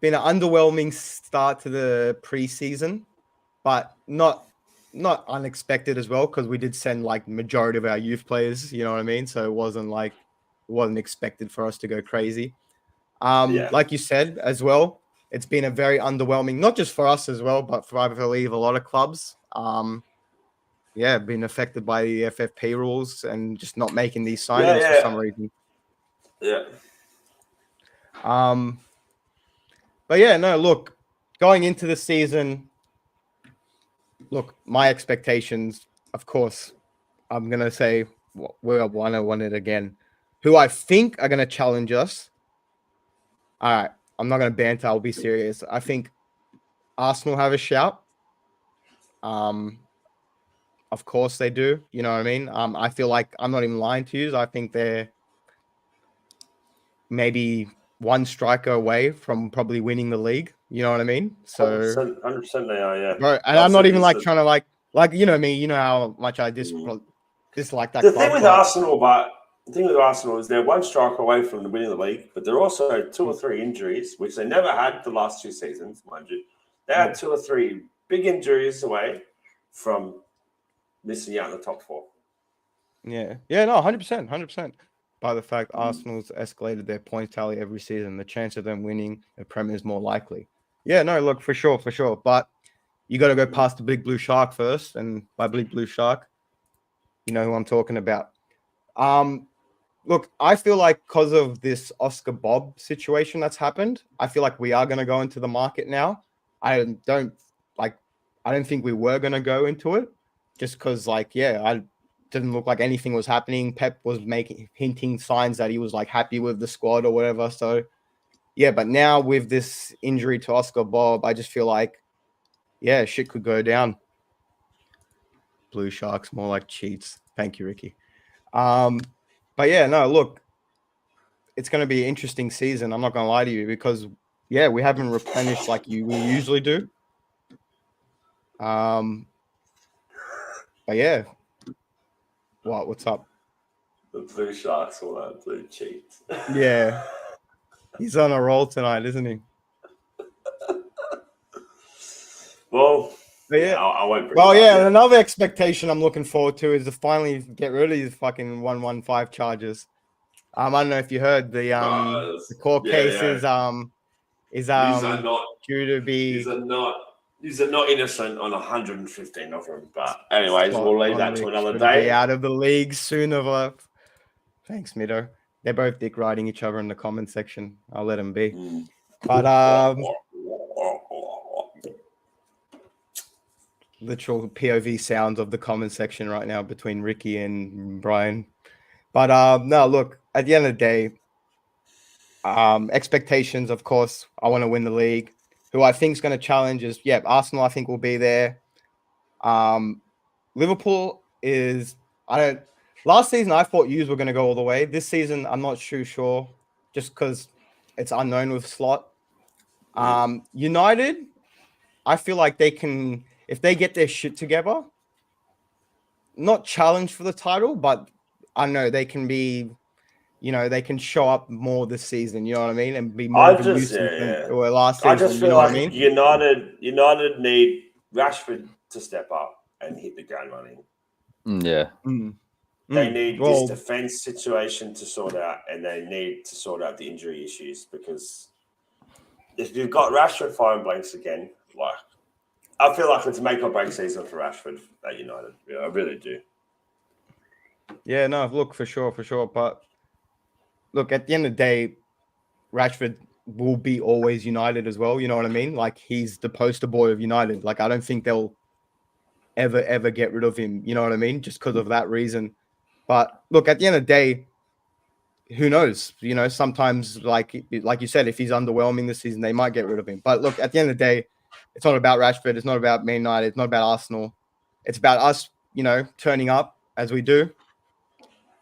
underwhelming start to the preseason, but not unexpected as well, because we did send like majority of our youth players, you know what I mean? So it wasn't expected for us to go crazy. Like you said as well, it's been a very underwhelming, not just for us as well, but for I believe a lot of clubs. Been affected by the FFP rules and just not making these signings for some reason. Yeah. But yeah, no, look, going into the season, look, my expectations, of course, I'm going to say we're want to win it again. Who I think are going to challenge us. All right, I'm not going to banter. I'll be serious. I think Arsenal have a shout. Of course they do. You know what I mean? I feel like I'm not even lying to you. I think they're maybe one striker away from probably winning the league. You know what I mean? So 100% they are, yeah. Bro, and I'm not even like trying to like you know me, you know how much I dislike that. The thing with Arsenal is they're one striker away from winning the league, but they're also 2 or 3 injuries, which they never had the last 2 seasons, mind you. They had 2 or 3 big injuries away from missing out in the top 4. Yeah, no, 100%. By the fact Arsenal's escalated their point tally every season, the chance of them winning the Premier is more likely. Yeah, no, look, for sure. But you got to go past the big blue shark first, and by big blue shark, you know who I'm talking about. Look, I feel like because of this Oscar Bob situation that's happened, I feel like we are going to go into the market now. I don't think we were going to go into it just because, I didn't look like anything was happening. Pep was hinting signs that he was like happy with the squad or whatever. So, yeah, but now with this injury to Oscar Bob, I just feel like, yeah, shit could go down. Blue Sharks, more like cheats. Thank you, Ricky. But yeah, no, look, it's going to be an interesting season. I'm not going to lie to you because, yeah, we haven't replenished like we usually do. But yeah, what's up? The Blue Sharks will have blue cheats. Yeah, he's on a roll tonight, isn't he? Well, but yeah, I won't. Well, yeah, and another expectation I'm looking forward to is to finally get rid of these fucking 115 charges. I don't know if you heard the court cases. Is due to be. These are not innocent on 115 of them. But anyways, we'll leave that to another day. Be out of the league sooner. Thanks, Mido. They're both dick riding each other in the comment section. I'll let them be. But literal POV sounds of the comment section right now between Ricky and Brian. But no, look, at the end of the day, expectations, of course, I want to win the league. Who I think is going to challenge is, Arsenal, I think will be there. Liverpool is, last season I thought yous were going to go all the way. This season, I'm not too sure just because it's unknown with Slot. United, I feel like they can, if they get their shit together, not challenge for the title, but I know they can be, they can show up more this season, you know what I mean? And be more conducive than last season. I just feel like United need Rashford to step up and hit the ground running. Yeah. They need this defense situation to sort out, and they need to sort out the injury issues, because if you've got Rashford firing blanks again, like, I feel like it's make or break season for Rashford at United. Yeah, I really do. Yeah, no, look, for sure. But look, at the end of the day, Rashford will be always United as well. You know what I mean? Like, he's the poster boy of United. Like, I don't think they'll ever get rid of him. You know what I mean? Just because of that reason. But look, at the end of the day, who knows? You know, sometimes, like you said, if he's underwhelming this season, they might get rid of him. But look, at the end of the day, it's not about Rashford. It's not about Man United. It's not about Arsenal. It's about us, you know, turning up as we do.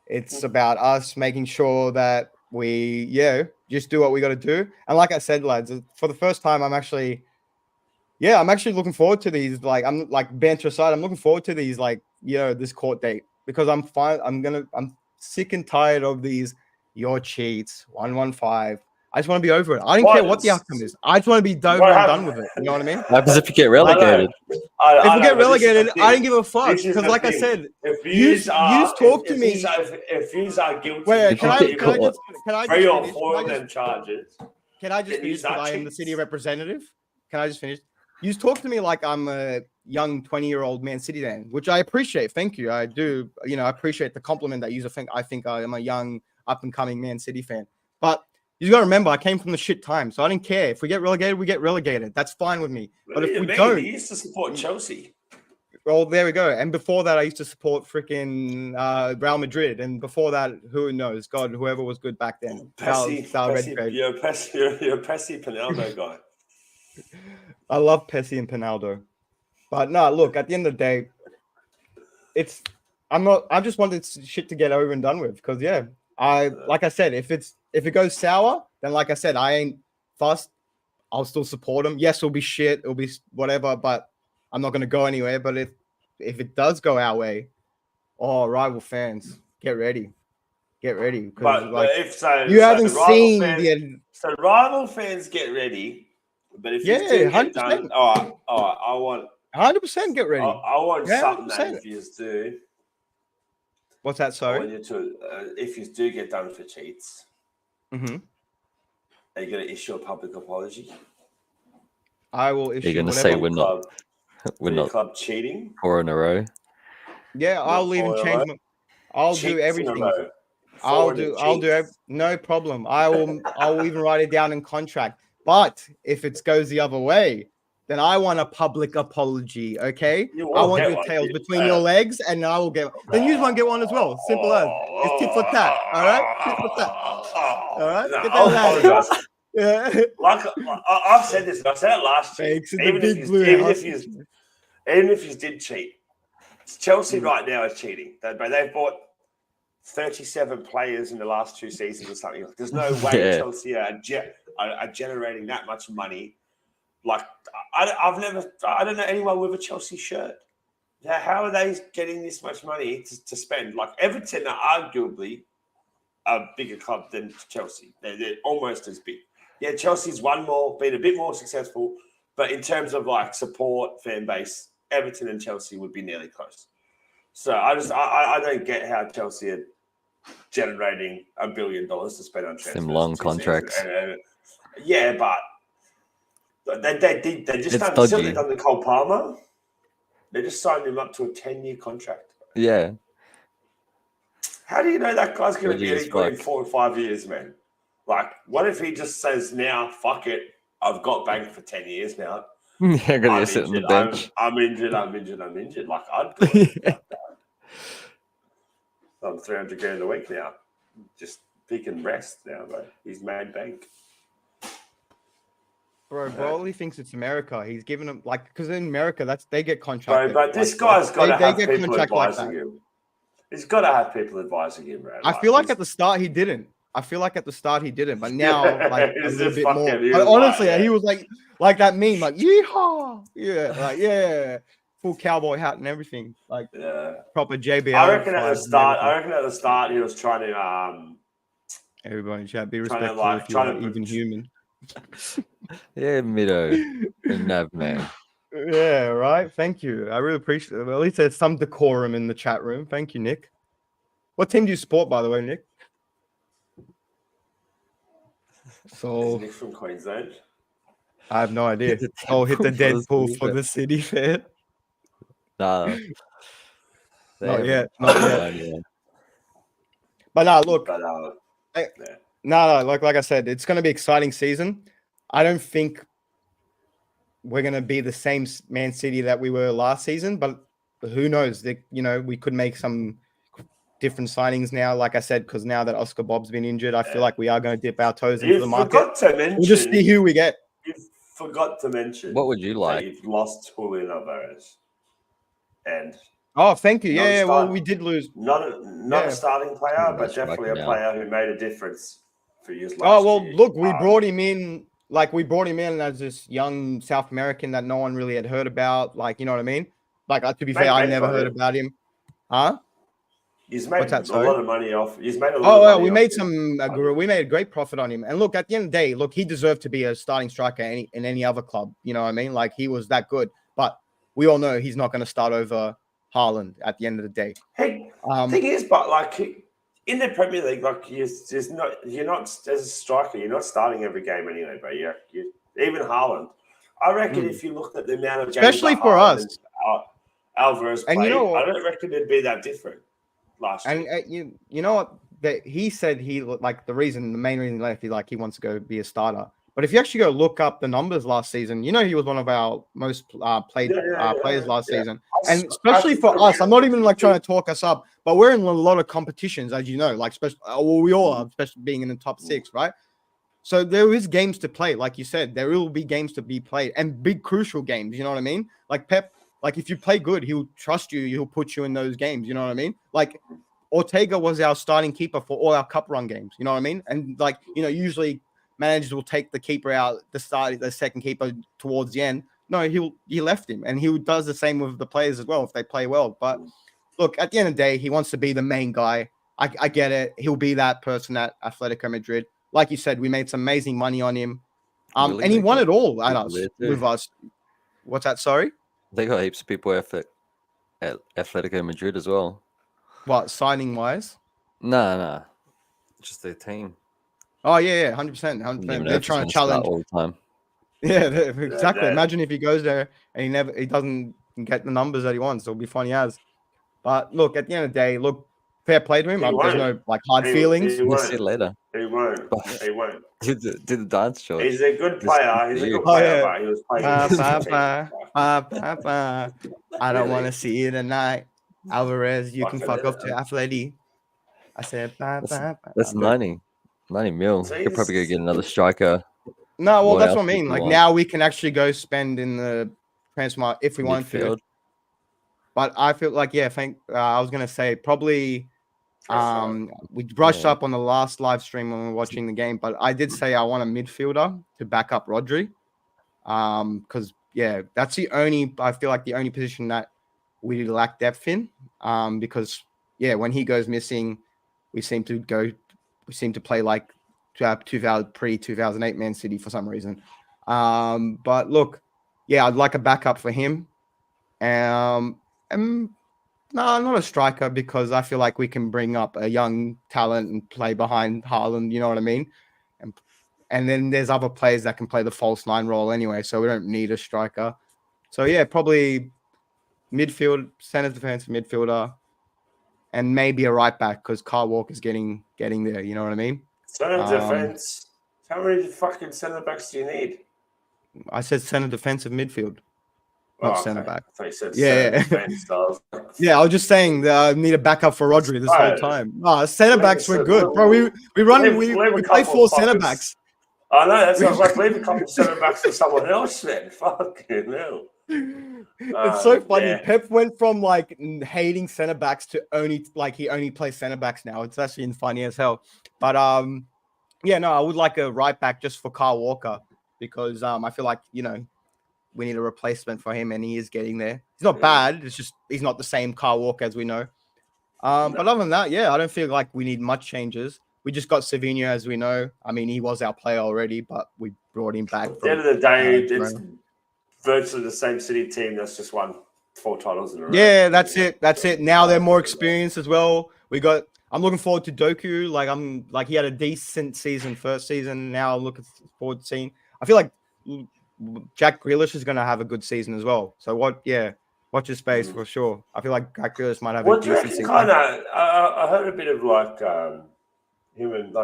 It's about us making sure that we, just do what we got to do. And like I said, lads, for the first time, I'm actually looking forward to these. Like, I'm like, banter aside, I'm looking forward to these, like, you know, this court date, because I'm sick and tired of these, your cheats, 115. I just want to be over it. I don't care what the outcome is. I just want to be over and done with it. You know what I mean? What happens if you get relegated? If we get relegated, I don't give a fuck. Because, like I said, you talk to me. If you are guilty, wait, can I just 3 or 4 of them charges? Can I just finish? Because I am the city representative. Can I just finish? You talk to me like I'm a young 20-year-old Man City fan, which I appreciate. Thank you. I do. You know, I appreciate the compliment that you think. I think I am a young, up-and-coming Man City fan. But you got to remember, I came from the shit time, so I didn't care. If we get relegated, we get relegated. That's fine with me. But if we don't, he used to support Chelsea. Well, there we go. And before that, I used to support freaking Real Madrid. And before that, who knows? God, whoever was good back then. You're a Pessi Pinaldo guy. I love Pessi and Pinaldo. But no, look, at the end of the day, I just wanted shit to get over and done with. Because like I said, if it goes sour, then like I said, I ain't fussed. I'll still support them. Yes, it'll be shit. It'll be whatever, but I'm not going to go anywhere. But if it does go our way, rival fans, get ready. But like, if so, you haven't seen the. So rival fans, get ready. But if you do get done, all right, I want 100% get ready. I want something that if you do. What's that? Sorry. I want you to, if you do get done for cheats, are you going to issue a public apology? I will issue. You're going to say we're not club cheating 4 in a row. Yeah, I'll even change my. I'll do everything. I'll do. No problem. I'll even write it down in contract. But if it goes the other way, then I want a public apology. Okay, I want your tails between your legs, and I will get. Then you won't get one as well. Simple as. It's tit for tat. All right, tit for tat. All right. No, I'll apologize. Yeah. Like I've said this. I said it last year. Even if you did cheat, Chelsea right now is cheating. They've bought 37 players in the last 2 seasons or something. There's no way Chelsea are generating that much money. Like, I don't know anyone with a Chelsea shirt. How are they getting this much money to spend? Like, Everton are arguably a bigger club than Chelsea. They're almost as big. Yeah, Chelsea's won more, been a bit more successful, but in terms of like support, fan base, Everton and Chelsea would be nearly close. So I don't get how Chelsea are generating $1 billion to spend on transfers. Some long contracts. Yeah, but they just done the Cole Palmer. They just signed him up to a 10-year contract. Yeah. How do you know that guy's going to be any good in 4 or 5 years, man? Like, what if he just says now, fuck it, I've got Bank for 10 years now. Yeah, gonna sit on the bench. I'm injured. Like, I'd do it like that. I'm $300,000 a week now. Just he can rest now, bro. He's made bank. Bro, Broly thinks it's America. He's given him because in America, they get contracted. Bro, but this guy's got to have people advising him. He's got to have people advising him, bro. I feel like at the start he didn't. But now, like a little bit more. But honestly, he was like that meme, like yeehaw, yeah, full cowboy hat and everything, like proper JBL. I reckon at the start he was trying to everybody in chat be respectful if you're even human. Yeah, Mido, and Nav man. Yeah, right. Thank you. I really appreciate it. Well, at least there's some decorum in the chat room. Thank you, Nick. What team do you support, by the way, Nick? Is So Nick from Queensland? I have no idea. the Oh, hit the Deadpool Deadpool for the city fair. Nah, they Not haven't yet. Not got yet. anyone. But no, look. But I- yeah. No, like I said, it's going to be exciting season. I don't think we're going to be the same Man City that we were last season, but who knows? We could make some different signings now. Like I said, because now that Oscar Bob's been injured, I feel like we are going to dip our toes into You the market. forgot to mention. We'll just see who we get. You forgot to mention. What would you that like? you've lost Julian Alvarez, and Oh, thank you. Not Yeah, a well, start. we did lose. not a starting player, Talking but about definitely a striker now. player who made a difference for you last Oh, well, year. look, we brought him in. Like, we brought him in as this young South American that no one really had heard about. Like, you know what I mean? Like, to be fair, I never heard about him. Huh? He's made What's that, a sorry? lot of money off. He's made a lot Oh, of well, money. we off made him. we made a great profit on him. And look, at the end of the day, look, he deserved to be a starting striker in any other club. You know what I mean? Like, he was that good. But we all know he's not going to start over Haaland at the end of the day. Hey, thing is, but like in the Premier League, like you're not as a striker, you're not starting every game anyway, bro. You even Haaland. I reckon if you looked at the amount of games Especially that for Haaland us. and Alvarez And played, you know what? I don't reckon it'd be that different last year. And you know what? That he said the main reason he left, he wants to go be a starter. But if you actually go look up the numbers last season, he was one of our most played players last season. And especially for us, I'm not even trying to talk us up, but we're in a lot of competitions, as you know, we all are, especially being in the top 6, right? So there is games to play, like you said. There will be games to be played and big crucial games. You know what I mean? Like Pep, like if you play good, he'll trust you. He'll put you in those games. You know what I mean? Like Ortega was our starting keeper for all our cup run games. You know what I mean? And usually managers will take the keeper out, the second keeper towards the end. No, he left him, and he does the same with the players as well if they play well. But look, at the end of the day, he wants to be the main guy. I get it. He'll be that person at Atletico Madrid. Like you said, we made some amazing money on him. Really, And he won it all at people us there too. with us. What's that? Sorry? They got heaps of people at Atletico Madrid as well. What, signing wise? Nah, just their team. Oh yeah, 100%, 100%. They're trying to challenge all the time. Yeah, exactly. Yeah. Imagine if he goes there and he doesn't get the numbers that he wants. It'll be funny as. But look, at the end of the day, fair play to him. There's no hard feelings. We'll see you later. He won't. He won't. Did the dance, George. He's a good player. He's a good player, but he was playing. I don't want to see you tonight. Alvarez, you can fuck off to Atleti. I said, That's 90 mil. You could probably go get another striker. No, well, that's what I mean. Like now we can actually go spend in the transfer market if we want to. But I feel like, I was gonna say probably we brushed up on the last live stream when we were watching the game, but I did say I want a midfielder to back up Rodri. Because that's I feel like the only position that we lack depth in. Because when he goes missing, we seem to play like pre-2008 Man City for some reason. But look, I'd like a backup for him. No, not a striker, because I feel like we can bring up a young talent and play behind Haaland, you know what I mean? And then there's other players that can play the false 9 role anyway, so we don't need a striker. So probably midfield, center defensive midfielder, and maybe a right back, because Kyle Walker's getting there, you know what I mean? Center defense. How many fucking center backs do you need? I said center defensive midfield. Not center back. I thought you said center defense, so I was just saying that I need a backup for Rodri this whole time. Center backs were good, bro. We play 4 center backs. I know, that's what I was like. Leave a couple of center backs for someone else, man. Fucking hell. It's so funny. Yeah. Pep went from hating center backs to he only plays center backs now. It's actually funny as hell. But I would like a right back just for Kyle Walker, because I feel like we need a replacement for him, and he is getting there. He's not bad. It's just he's not the same Kyle Walker as we know. But other than that, I don't feel like we need much changes. We just got Savinho, as we know. I mean, he was our player already, but we brought him back. At the end of the day, virtually the same City team that's just won 4 titles in a row. Yeah, that's it. That's it. Now they're more experienced as well. I'm looking forward to Doku. He had a decent season first season. Now I'm looking forward to seeing. I feel like Jack Grealish is going to have a good season as well. So watch his space for sure. I feel like Jack Grealish might have What a do you decent reckon? season. Kind of, I heard a bit of him and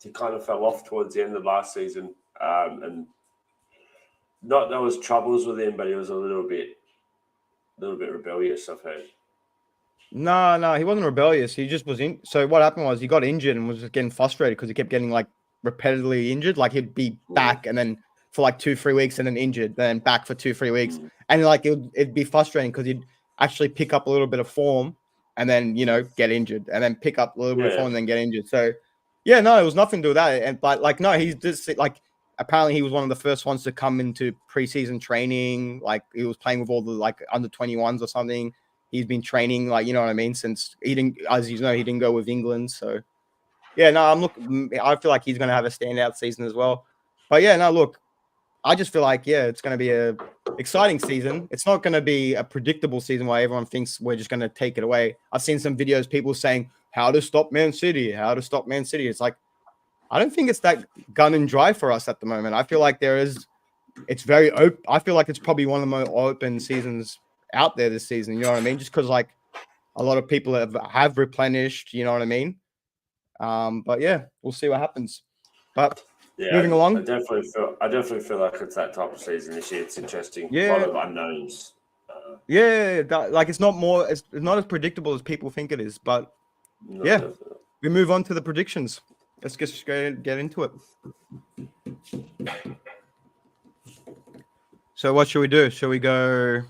he kind of fell off towards the end of last season, and not there was troubles with him, but he was a little bit rebellious. I've heard. No, he wasn't rebellious. He just was in. So what happened was he got injured and was just getting frustrated because he kept getting repetitively injured. Like he'd be back and then for 2-3 weeks and then injured, then back for 2-3 weeks, and it'd be frustrating because he'd actually pick up a little bit of form and then get injured, and then pick up a little bit of form and then get injured. So yeah, no, it was nothing to do with that. But no, he's just apparently he was one of the first ones to come into preseason training. He was playing with all the under 21s or something. He's been training, you know what I mean, since he didn't, as you know, he didn't go with England. So, yeah, no, I feel like he's going to have a standout season as well. But yeah, no, look, I just feel like, it's going to be a exciting season. It's not going to be a predictable season where everyone thinks we're just going to take it away. I've seen some videos, people saying how to stop Man City. It's I don't think it's that gun and dry for us at the moment. I feel like it's very open. I feel like it's probably one of the most open seasons out there this season, you know what I mean? Just because a lot of people have replenished, you know what I mean? But yeah, we'll see what happens. But moving along, I definitely feel like it's that type of season this year. It's interesting. Yeah. A lot of unknowns. It's not as predictable as people think it is. But we move on to the predictions. Let's just get into it. So what should we do? Shall we go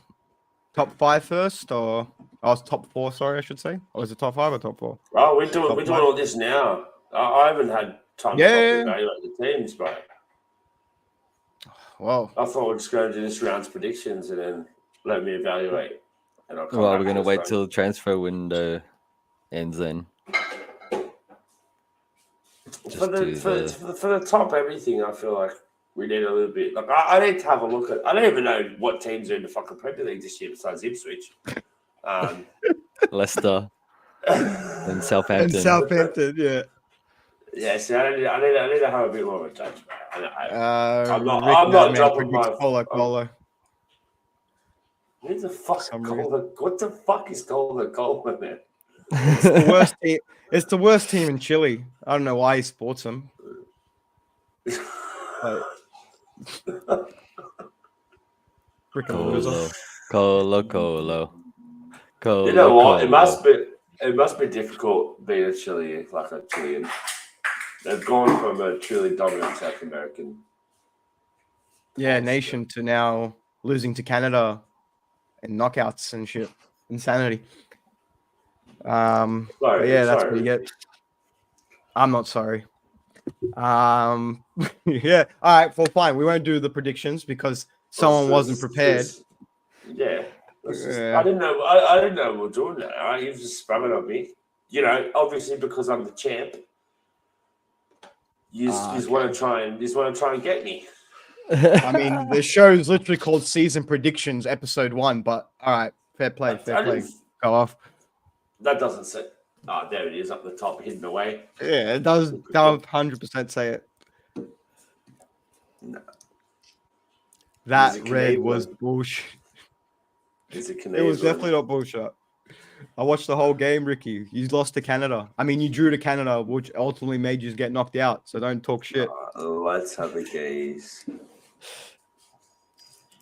top 5 first, or top 4? Sorry, I should say. Or is it top 5 or top 4? Oh, we're doing all this now. I haven't had time to evaluate the teams, bro. Well, I thought we're just going to do this round's predictions and then let me evaluate. And we're going to wait till the transfer window ends then. For the top everything, I feel like we need a little bit. I need to have a look at. I don't even know what teams are in the fucking Premier League this year besides Ipswich, Leicester, and Southampton. Yeah. Yeah, see, I need to have a bit more of a judgment. I'm not dropping my. Cola. Who's the fuck Cola? What the fuck is Cola, man? It's the worst team. It's the worst team in Chile. I don't know why he sports them. Colo. You know what? It must be difficult being a Chilean, like a Chilean. They've gone from a truly dominant South American nation to now losing to Canada in knockouts and shit. Insanity. That's what you get. I'm not sorry. Yeah. All right. Well, fine. We won't do the predictions because someone wasn't prepared. I didn't know. I didn't know we were doing that. All right, you just sprung it on me. Obviously because I'm the champ. You want to try and get me. I mean, the show is literally called Season Predictions, Episode 1. But all right, fair play. Go off. That doesn't say. Oh, there it is up the top, hidden away. Yeah, it does. 100% say it. No. That red was bullshit. It was definitely not bullshit. I watched the whole game, Ricky. You lost to Canada. I mean, you drew to Canada, which ultimately made you get knocked out. So don't talk shit. Let's have a gaze.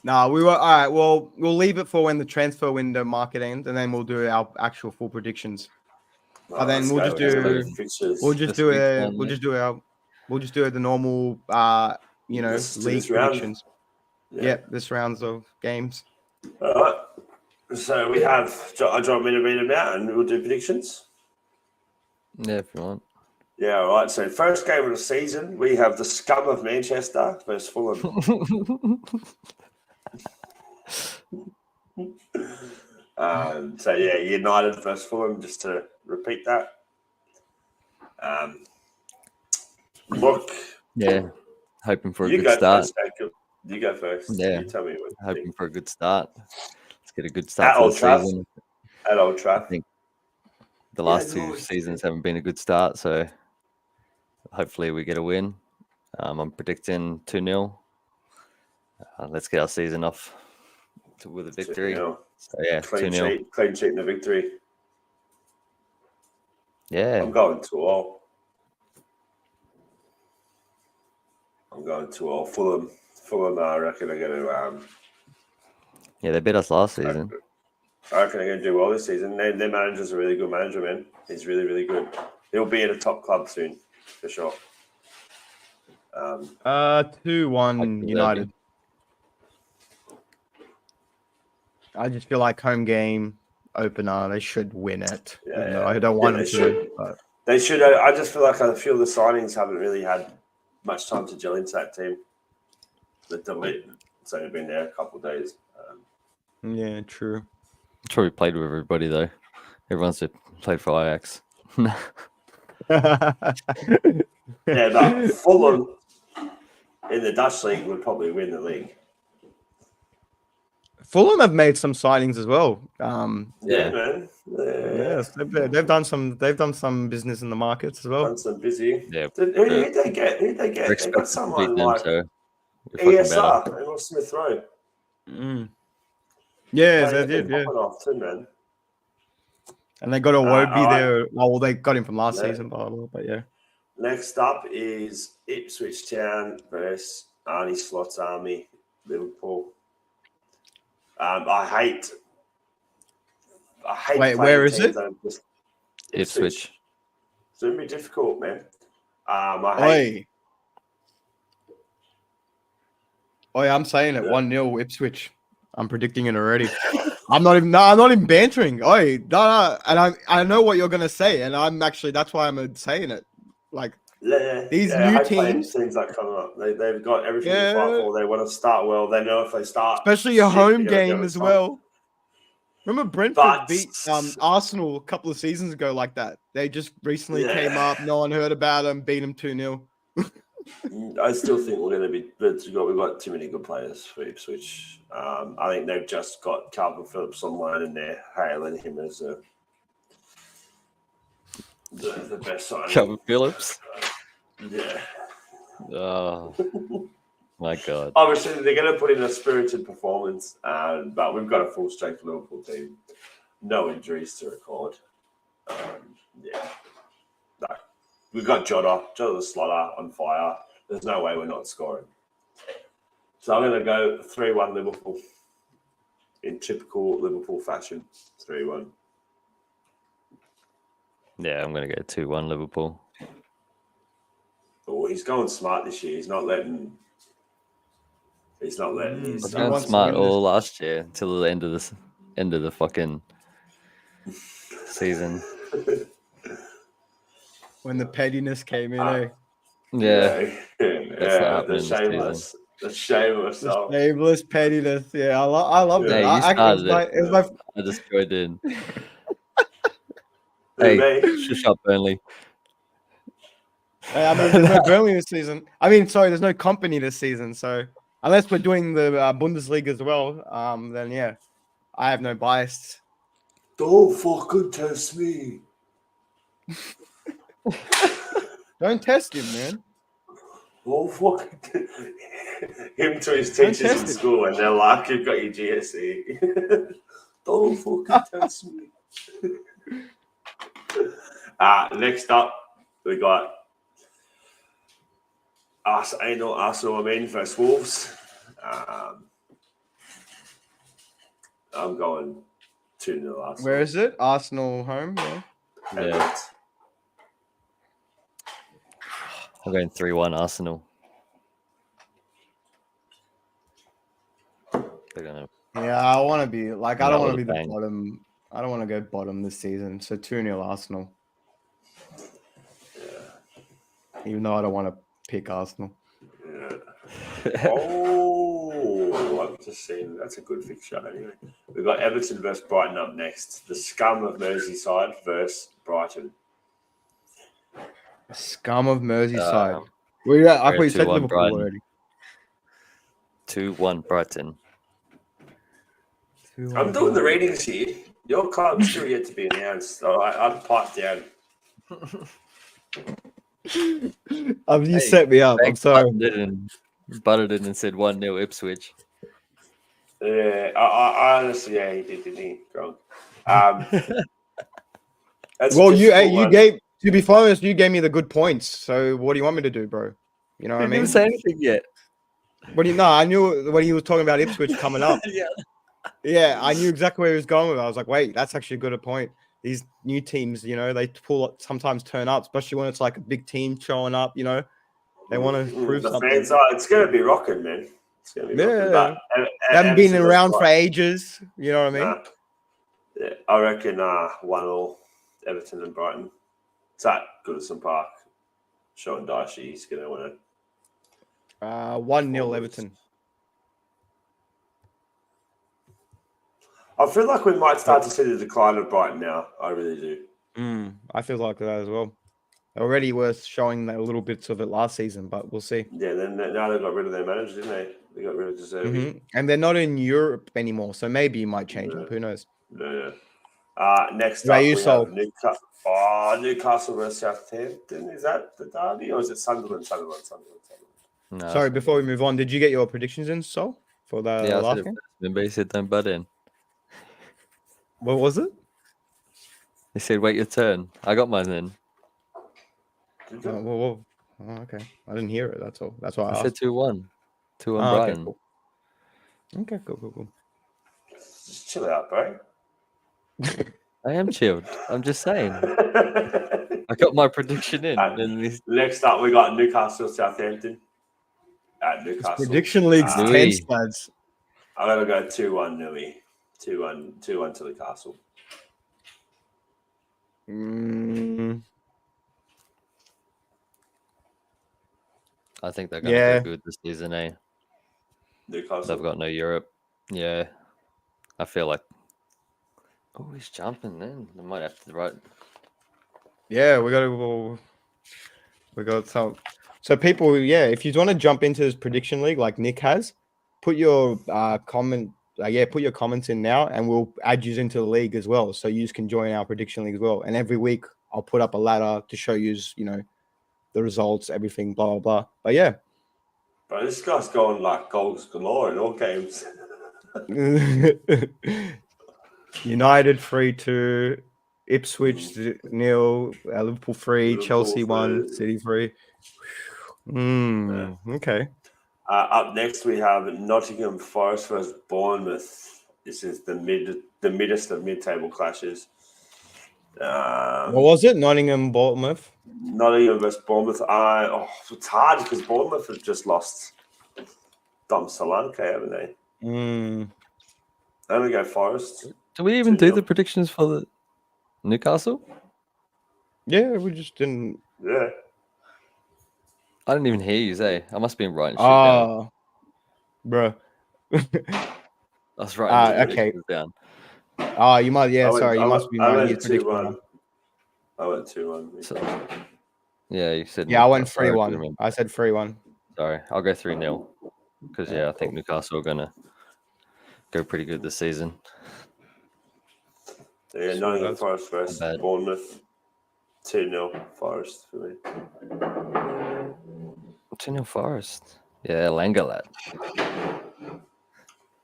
We were all right. Well, we'll leave it for when the transfer window market ends, and then we'll do our actual full predictions. But then we'll just do the normal league predictions. This rounds of games. All right. So we have. Do you want me to read them out and we'll do predictions? Yeah, if you want. Yeah, all right. So first game of the season, we have the scum of Manchester versus Fulham. United versus Fulham, just to repeat that. Hoping for a good start. You go first. Yeah. You tell me what you Hoping think. for a good start. Let's get a good start At to the Old Trafford. season. At Old I Trafford. think the Yeah, last two nice. seasons haven't been a good start, so hopefully we get a win. I'm predicting 2-0. Let's get our season off with a victory. 2-0. So yeah, Clean 2-0. sheet. Clean sheet and a victory. Yeah. I'm going 2-0. Fulham, I reckon are going to. Yeah, they beat us last season. I reckon they're going to do well this season. Their manager's a really good manager, man. He's really, really good. He'll be at a top club soon, for sure. 2-1 United. I just feel like home game opener, they should win it. Yeah, I don't want them they to. should. But They should. I just feel like the signings haven't really had much time to gel into that team. It's only been there a couple of days. yeah, true. I'm sure we played with everybody though. Everyone's played for Ajax. Yeah, but Fulham in the Dutch league would probably win the league. Fulham have made some signings as well. Yeah, man. Yes, they've done some business in the markets as well. Done some busy. Yeah. Who did they get? We're They got expected to someone beat them, like so we're fucking better. ESR and Smith Rowe. Yeah, they did. Yeah, Off too, man. and they got a Wobie there. Well, they got him from last Yeah. season, but yeah. Next up is Ipswich Town versus Arnie Slot's Army, Liverpool. I hate. Wait, where is it? Ipswich. It's going to be difficult, man. I hate. Oi, I'm saying it 1-0 Ipswich. I'm predicting it already. I'm not even bantering. Oi, no, and I know what you're gonna say, and that's why I'm saying it. Like these new teams that come up, they've got everything to fight for. They want to start well. They know if they start, especially your home game as well. Remember Brentford beat Arsenal a couple of seasons ago like that. They just recently came up. No one heard about them. Beat them 2-0. I still think we're going to be. We've got too many good players for Ipswich. I think they've just got Calvin Phillips on loan, and they're hailing him as the best signing. Calvin Phillips. Yeah. Oh my God. Obviously, they're going to put in a spirited performance, but we've got a full strength Liverpool team. No injuries to record. No. We've got Jota the Slaughter on fire. There's no way we're not scoring. So I'm going to go 3-1 Liverpool in typical Liverpool fashion. 3-1. Yeah, I'm going to go 2-1 Liverpool. Oh, he's going smart this year. He's not letting. He's going smart all last year until the end of the fucking season. When the pettiness came in, Yeah. The shameless. The shameless pettiness. Yeah, I love it. Yeah, you started it. I just joined in. Hey, shush up, Burnley. I mean, there's no Burnley this season. I mean, sorry, there's no company this season. So unless we're doing the Bundesliga as well, then yeah, I have no bias. Don't fucking test me. Don't test him, man. Don't fucking him to his teachers in school, and they're like, "You've got your GSE." Don't fucking test me. Next up, we got Arsenal versus Wolves. I'm going 2-0 Arsenal. Where is it? Arsenal home. Yeah. I'm going 3-1 Arsenal. They're gonna. Yeah, I want to be like I don't want to be the bottom. I don't want to go bottom this season. So 2-0 Arsenal. Yeah. Even though I don't want to pick Arsenal. Yeah. Oh, I've just seen that's a good fixture anyway. We've got Everton versus Brighton up next. The scum of Merseyside versus Brighton. Scum of Merseyside. I thought you said Liverpool Brighton. already. 2-1 Brighton. I'm doing the ratings here. Your club's still yet to be announced. So I'm piped down. You set me up. I'm Gbanks sorry. butted it and said 1-0 Ipswich. Yeah, I honestly, yeah, he did, didn't he? Wrong. That's a Well, difficult one. to be honest, you gave me the good points. So what do you want me to do, bro? You know what I He mean? didn't say anything yet. I knew when he was talking about Ipswich coming up. Yeah. Yeah, I knew exactly where he was going with it. I was like, wait, that's actually a good point. These new teams, they sometimes turn up, especially when it's like a big team showing up, They want to prove the something. fans are. It's going to be rocking, man. It's going to be rocking. Yeah. But They haven't been around for ages. You know what I mean? Yeah, I reckon 1-1 Everton and Brighton. It's at Goodison Park. Sean Dyche, he's going to win it. 1-0 Everton. I feel like we might start to see the decline of Brighton now. I really do. I feel like that as well. Already worth showing a little bits of it last season, but we'll see. Yeah, then now they got rid of their manager, didn't they? They got rid of Deserby. And they're not in Europe anymore, so maybe you might change up. Who knows? No. Next Right, up, you we sold. have Newcastle versus Southampton. Is that the derby or is it Sunderland? No, Sorry, before we move on, did you get your predictions in, Sol, for the I last said game? remember he said don't butt in. What was it? He said wait your turn. I got mine in. Oh, okay. I didn't hear it. That's all. That's why I I said asked. 2-1. 2-1 Okay, Brighton. cool. Okay, cool. Just chill out, bro. I am chilled. I'm just saying. I got my prediction in. And Next up, we got Newcastle Southampton. At Newcastle. Prediction league's tense, lads. I'm going to go 2-1 Newey. 2-1 to Newcastle. I think they're going to go good this season, eh? Newcastle. They've got no Europe. Yeah. I feel like... Oh, he's jumping then. They might have to right. Yeah, we got some. So people, if you want to jump into this prediction league like Nick has, put your put your comments in now, and we'll add you into the league as well, so you can join our prediction league as well. And every week I'll put up a ladder to show you, the results, everything, blah blah blah. But yeah, bro, this guy's going like goals galore in all games. United 3-2, Ipswich 0, Liverpool 3, Chelsea 1, City 3. Okay. Up next, we have Nottingham Forest versus Bournemouth. This is the middest of mid-table clashes. What was it? Nottingham Bournemouth. Nottingham versus Bournemouth. It's hard because Bournemouth have just lost Dom Solanke, haven't they? I'm gonna go Forest. Do we even do the predictions for the Newcastle? Yeah, we just didn't. Yeah. I didn't even hear you say. I must be writing shit down. Bro. I was writing okay. down. You might. Yeah, sorry. You must be writing your prediction down. I went 2-1. So, yeah, you said. Yeah, I went 3-1. I said 3-1. Sorry, I'll go 3-0 because I think Newcastle are gonna go pretty good this season. Yeah, Nottingham Forest versus Bournemouth. 2-0 Forest for me. 2-0 Forest. Yeah, Langalat.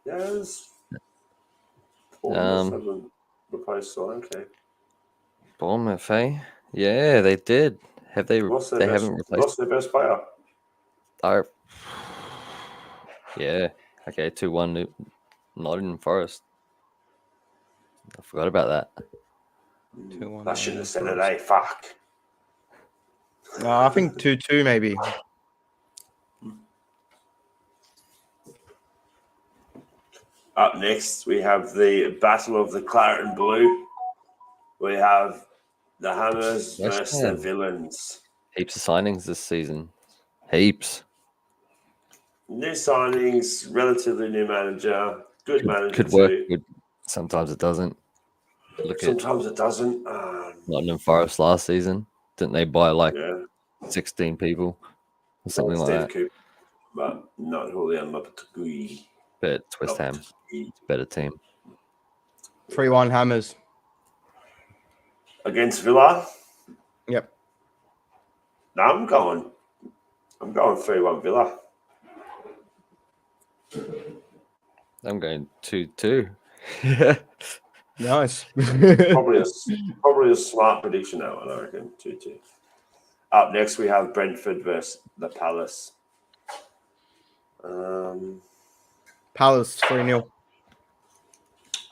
Yes. Bournemouth haven't replaced Solanke. Bournemouth, eh? Yeah, they did. Have they? They haven't replaced. What's their best player? Yeah. Okay, 2-1 Nottingham Forest. I forgot about that. 2-1. I shouldn't have said it, eh? Fuck. No, I think 2-2 maybe. Up next, we have the Battle of the Claret and Blue. We have the Hammers versus the Villains. Heaps of signings this season. Heaps. New signings, relatively new manager, good manager. Could work. Sometimes it doesn't. Sometimes it doesn't. Nottingham Forest last season. Didn't they buy 16 people or something like that? but not Julian Lopetegui. But it's West Ham. It's a better team. 3-1 Hammers. Against Villa. Yep. No, I'm going 3-1 Villa. I'm going 2-2. Nice. Probably a smart prediction that one, I reckon. 2-2. Up next, we have Brentford versus the Palace. Palace 3-0.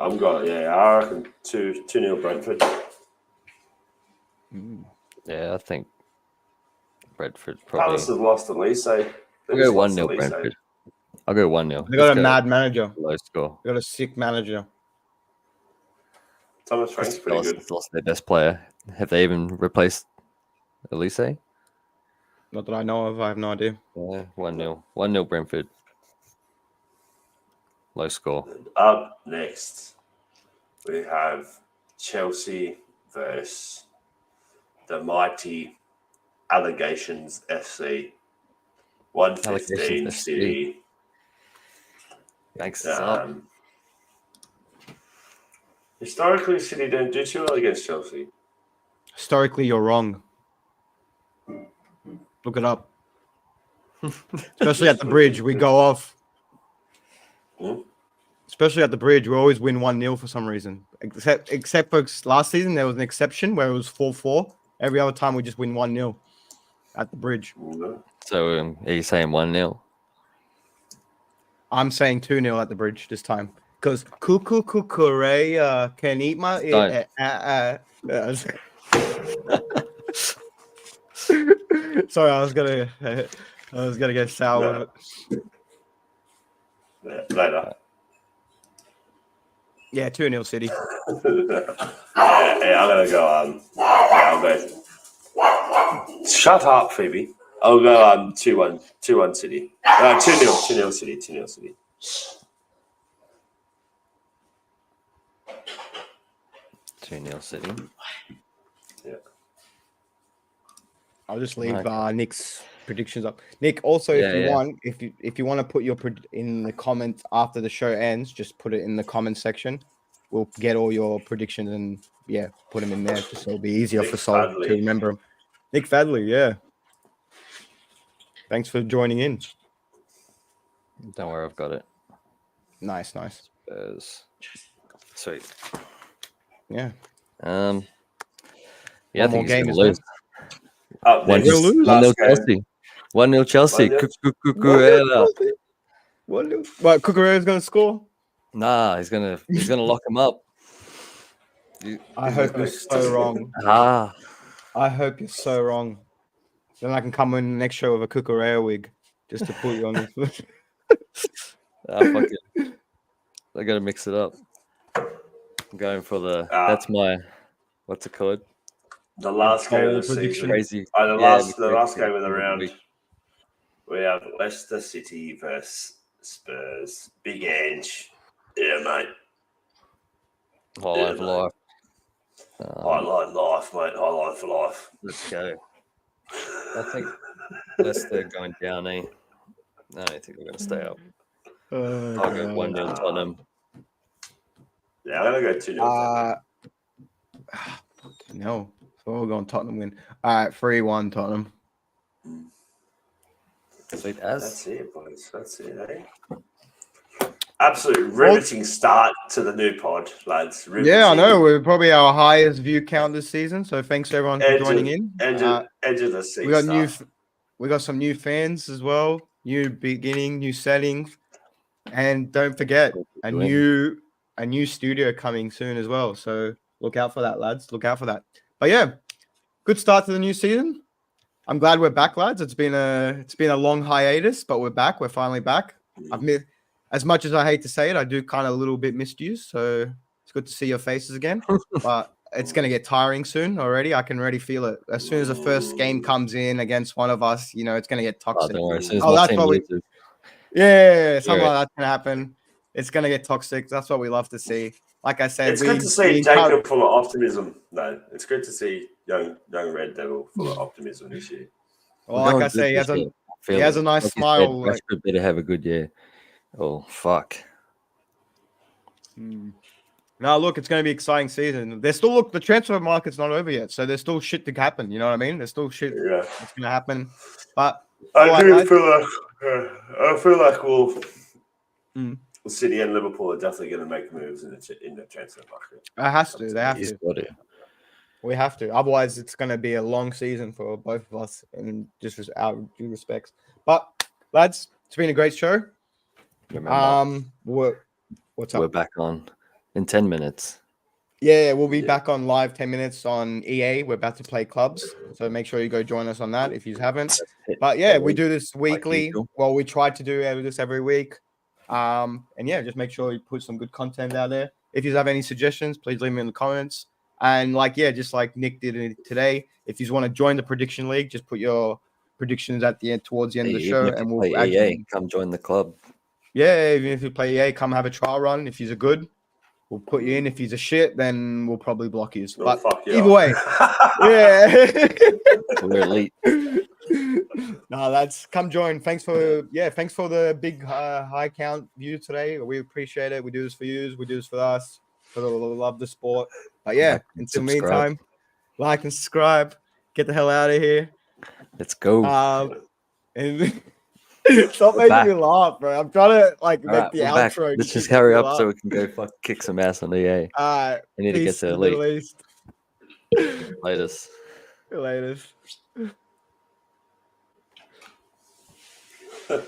I'm going, I reckon 2-0 Brentford. Yeah, I think Brentford probably. Palace has lost the lease, so I'll go 1-0 Brentford. I'll go 1-0. They got a mad manager. Low score. They got a sick manager. Thomas Frank's pretty good. Lost their best player. Have they even replaced Elise? Not that I know of. I have no idea. Yeah, 1-0. 1-0 Brentford. Low score. And up next, we have Chelsea versus the mighty Allegations FC. 115 Allegations City. Thanks. Up. Historically, City don't do too well against Chelsea. Historically, you're wrong. Look it up. Especially at the bridge, we go off. Especially at the bridge, we always win 1-0 for some reason. Except for last season, there was an exception where it was 4-4. Every other time, we just win 1-0 at the bridge. So are you saying 1-0? I'm saying 2-0 at the bridge this time. Because Kukureya can eat my... Sorry, I was gonna get sour. Later. Yeah, 2-0 City. I'm gonna go. I'll go. Shut up, Phoebe. I'll go 2-1 City. 2-0 City. 2-0 City. 2-0 City. Yeah. I'll just leave Nick's predictions up. Nick, also, if you want to put your in the comments after the show ends, just put it in the comment section. We'll get all your predictions and put them in there, just so it'll be easier for Sol to remember them. Nick Fadley, yeah. Thanks for joining in. Don't worry, I've got it. Nice. Sweet. Yeah. I One think more he's game gonna is lose. 1-0 Chelsea. 1-0 Chelsea. 1-0. What, Cucurella's gonna score? Nah, he's gonna lock him up. I hope you're so wrong. I hope you're so wrong. Then I can come in the next show with a Cucurella wig just to put you on this. Fuck it. I gotta mix it up. I'm going for the. That's my. What's it called? The last game of the season. Crazy. The last game of the round. We have Leicester City versus Spurs. Big Ange. Yeah, mate. Highlight for life. Highlight life, mate. Highlight for life. Let's go. I think Leicester going down, I don't think we're going to stay up. I'll go 1-0 Tottenham. Yeah, I'm going to go 2-0. No. So we're going Tottenham win. All right, 3-1 Tottenham. Sweet as. That's it, boys. That's it, eh? Absolute riveting start to the new pod, lads. Riveting. Yeah, I know. We're probably our highest view count this season. So thanks everyone for joining in. Edge of the seat. We got some new fans as well. New beginning, new settings, and don't forget a new studio coming soon as well. So look out for that, lads. Look out for that. But yeah, good start to the new season. I'm glad we're back, lads. It's been a long hiatus, but we're back. We're finally back. As much as I hate to say it, I do kind of a little bit missed you. So it's good to see your faces again. But it's going to get tiring soon already. I can already feel it. As soon as the first game comes in against one of us, it's going to get toxic. Don't worry. As soon as that's team loses. Something like that's going to happen. It's going to get toxic. That's what we love to see. Like I said, it's good to see Jacob full of optimism. No, it's good to see young Red Devil full of optimism this year. Well, like I say, Feel He has it. a nice Like you smile. said, Rashford better have a good year. Oh fuck! No, look, it's going to be an exciting season. There's still the transfer market's not over yet, so there's still shit to happen. You know what I mean? There's still shit Yeah. that's going to happen. But I all right, do lads. feel like Mm. City and Liverpool are definitely going to make moves in the transfer market. It has to. They have He's to. got it. We have to. Otherwise, it's going to be a long season for both of us, and just our due respects. But lads, it's been a great show. Remember, What's we're up? back on in 10 minutes. Yeah, we'll be back on live 10 minutes on EA. We're about to play clubs, so make sure you go join us on that if you haven't. But yeah, we do this weekly. usual. Well, we try to do this every week. And yeah, just make sure you put some good content out there. If you have any suggestions, please leave me in the comments. And just like Nick did it today, if you want to join the prediction league, just put your predictions at the end, towards the end of the Hey, show, even if and you we'll play add you. EA, come join the club. Yeah, even if you play EA, come have a trial run. If you're good, we'll put you in. If he's a shit, then we'll probably block you. Oh, But fuck yeah. either way, yeah. We're elite. No, that's come join. Thanks for the big high count view today. We appreciate it. We do this for you. We do this for us. For the love the sport. But yeah, Like and until subscribe. meantime, like and subscribe. Get the hell out of here. Let's go. And stop We're making back. me laugh, bro. I'm trying to make All right, the we're back. outro. Let's just keep hurry making up me so laugh. we can go kick some ass on EA. I We need to get peace to to the elite. Middle East. Latest. Latest.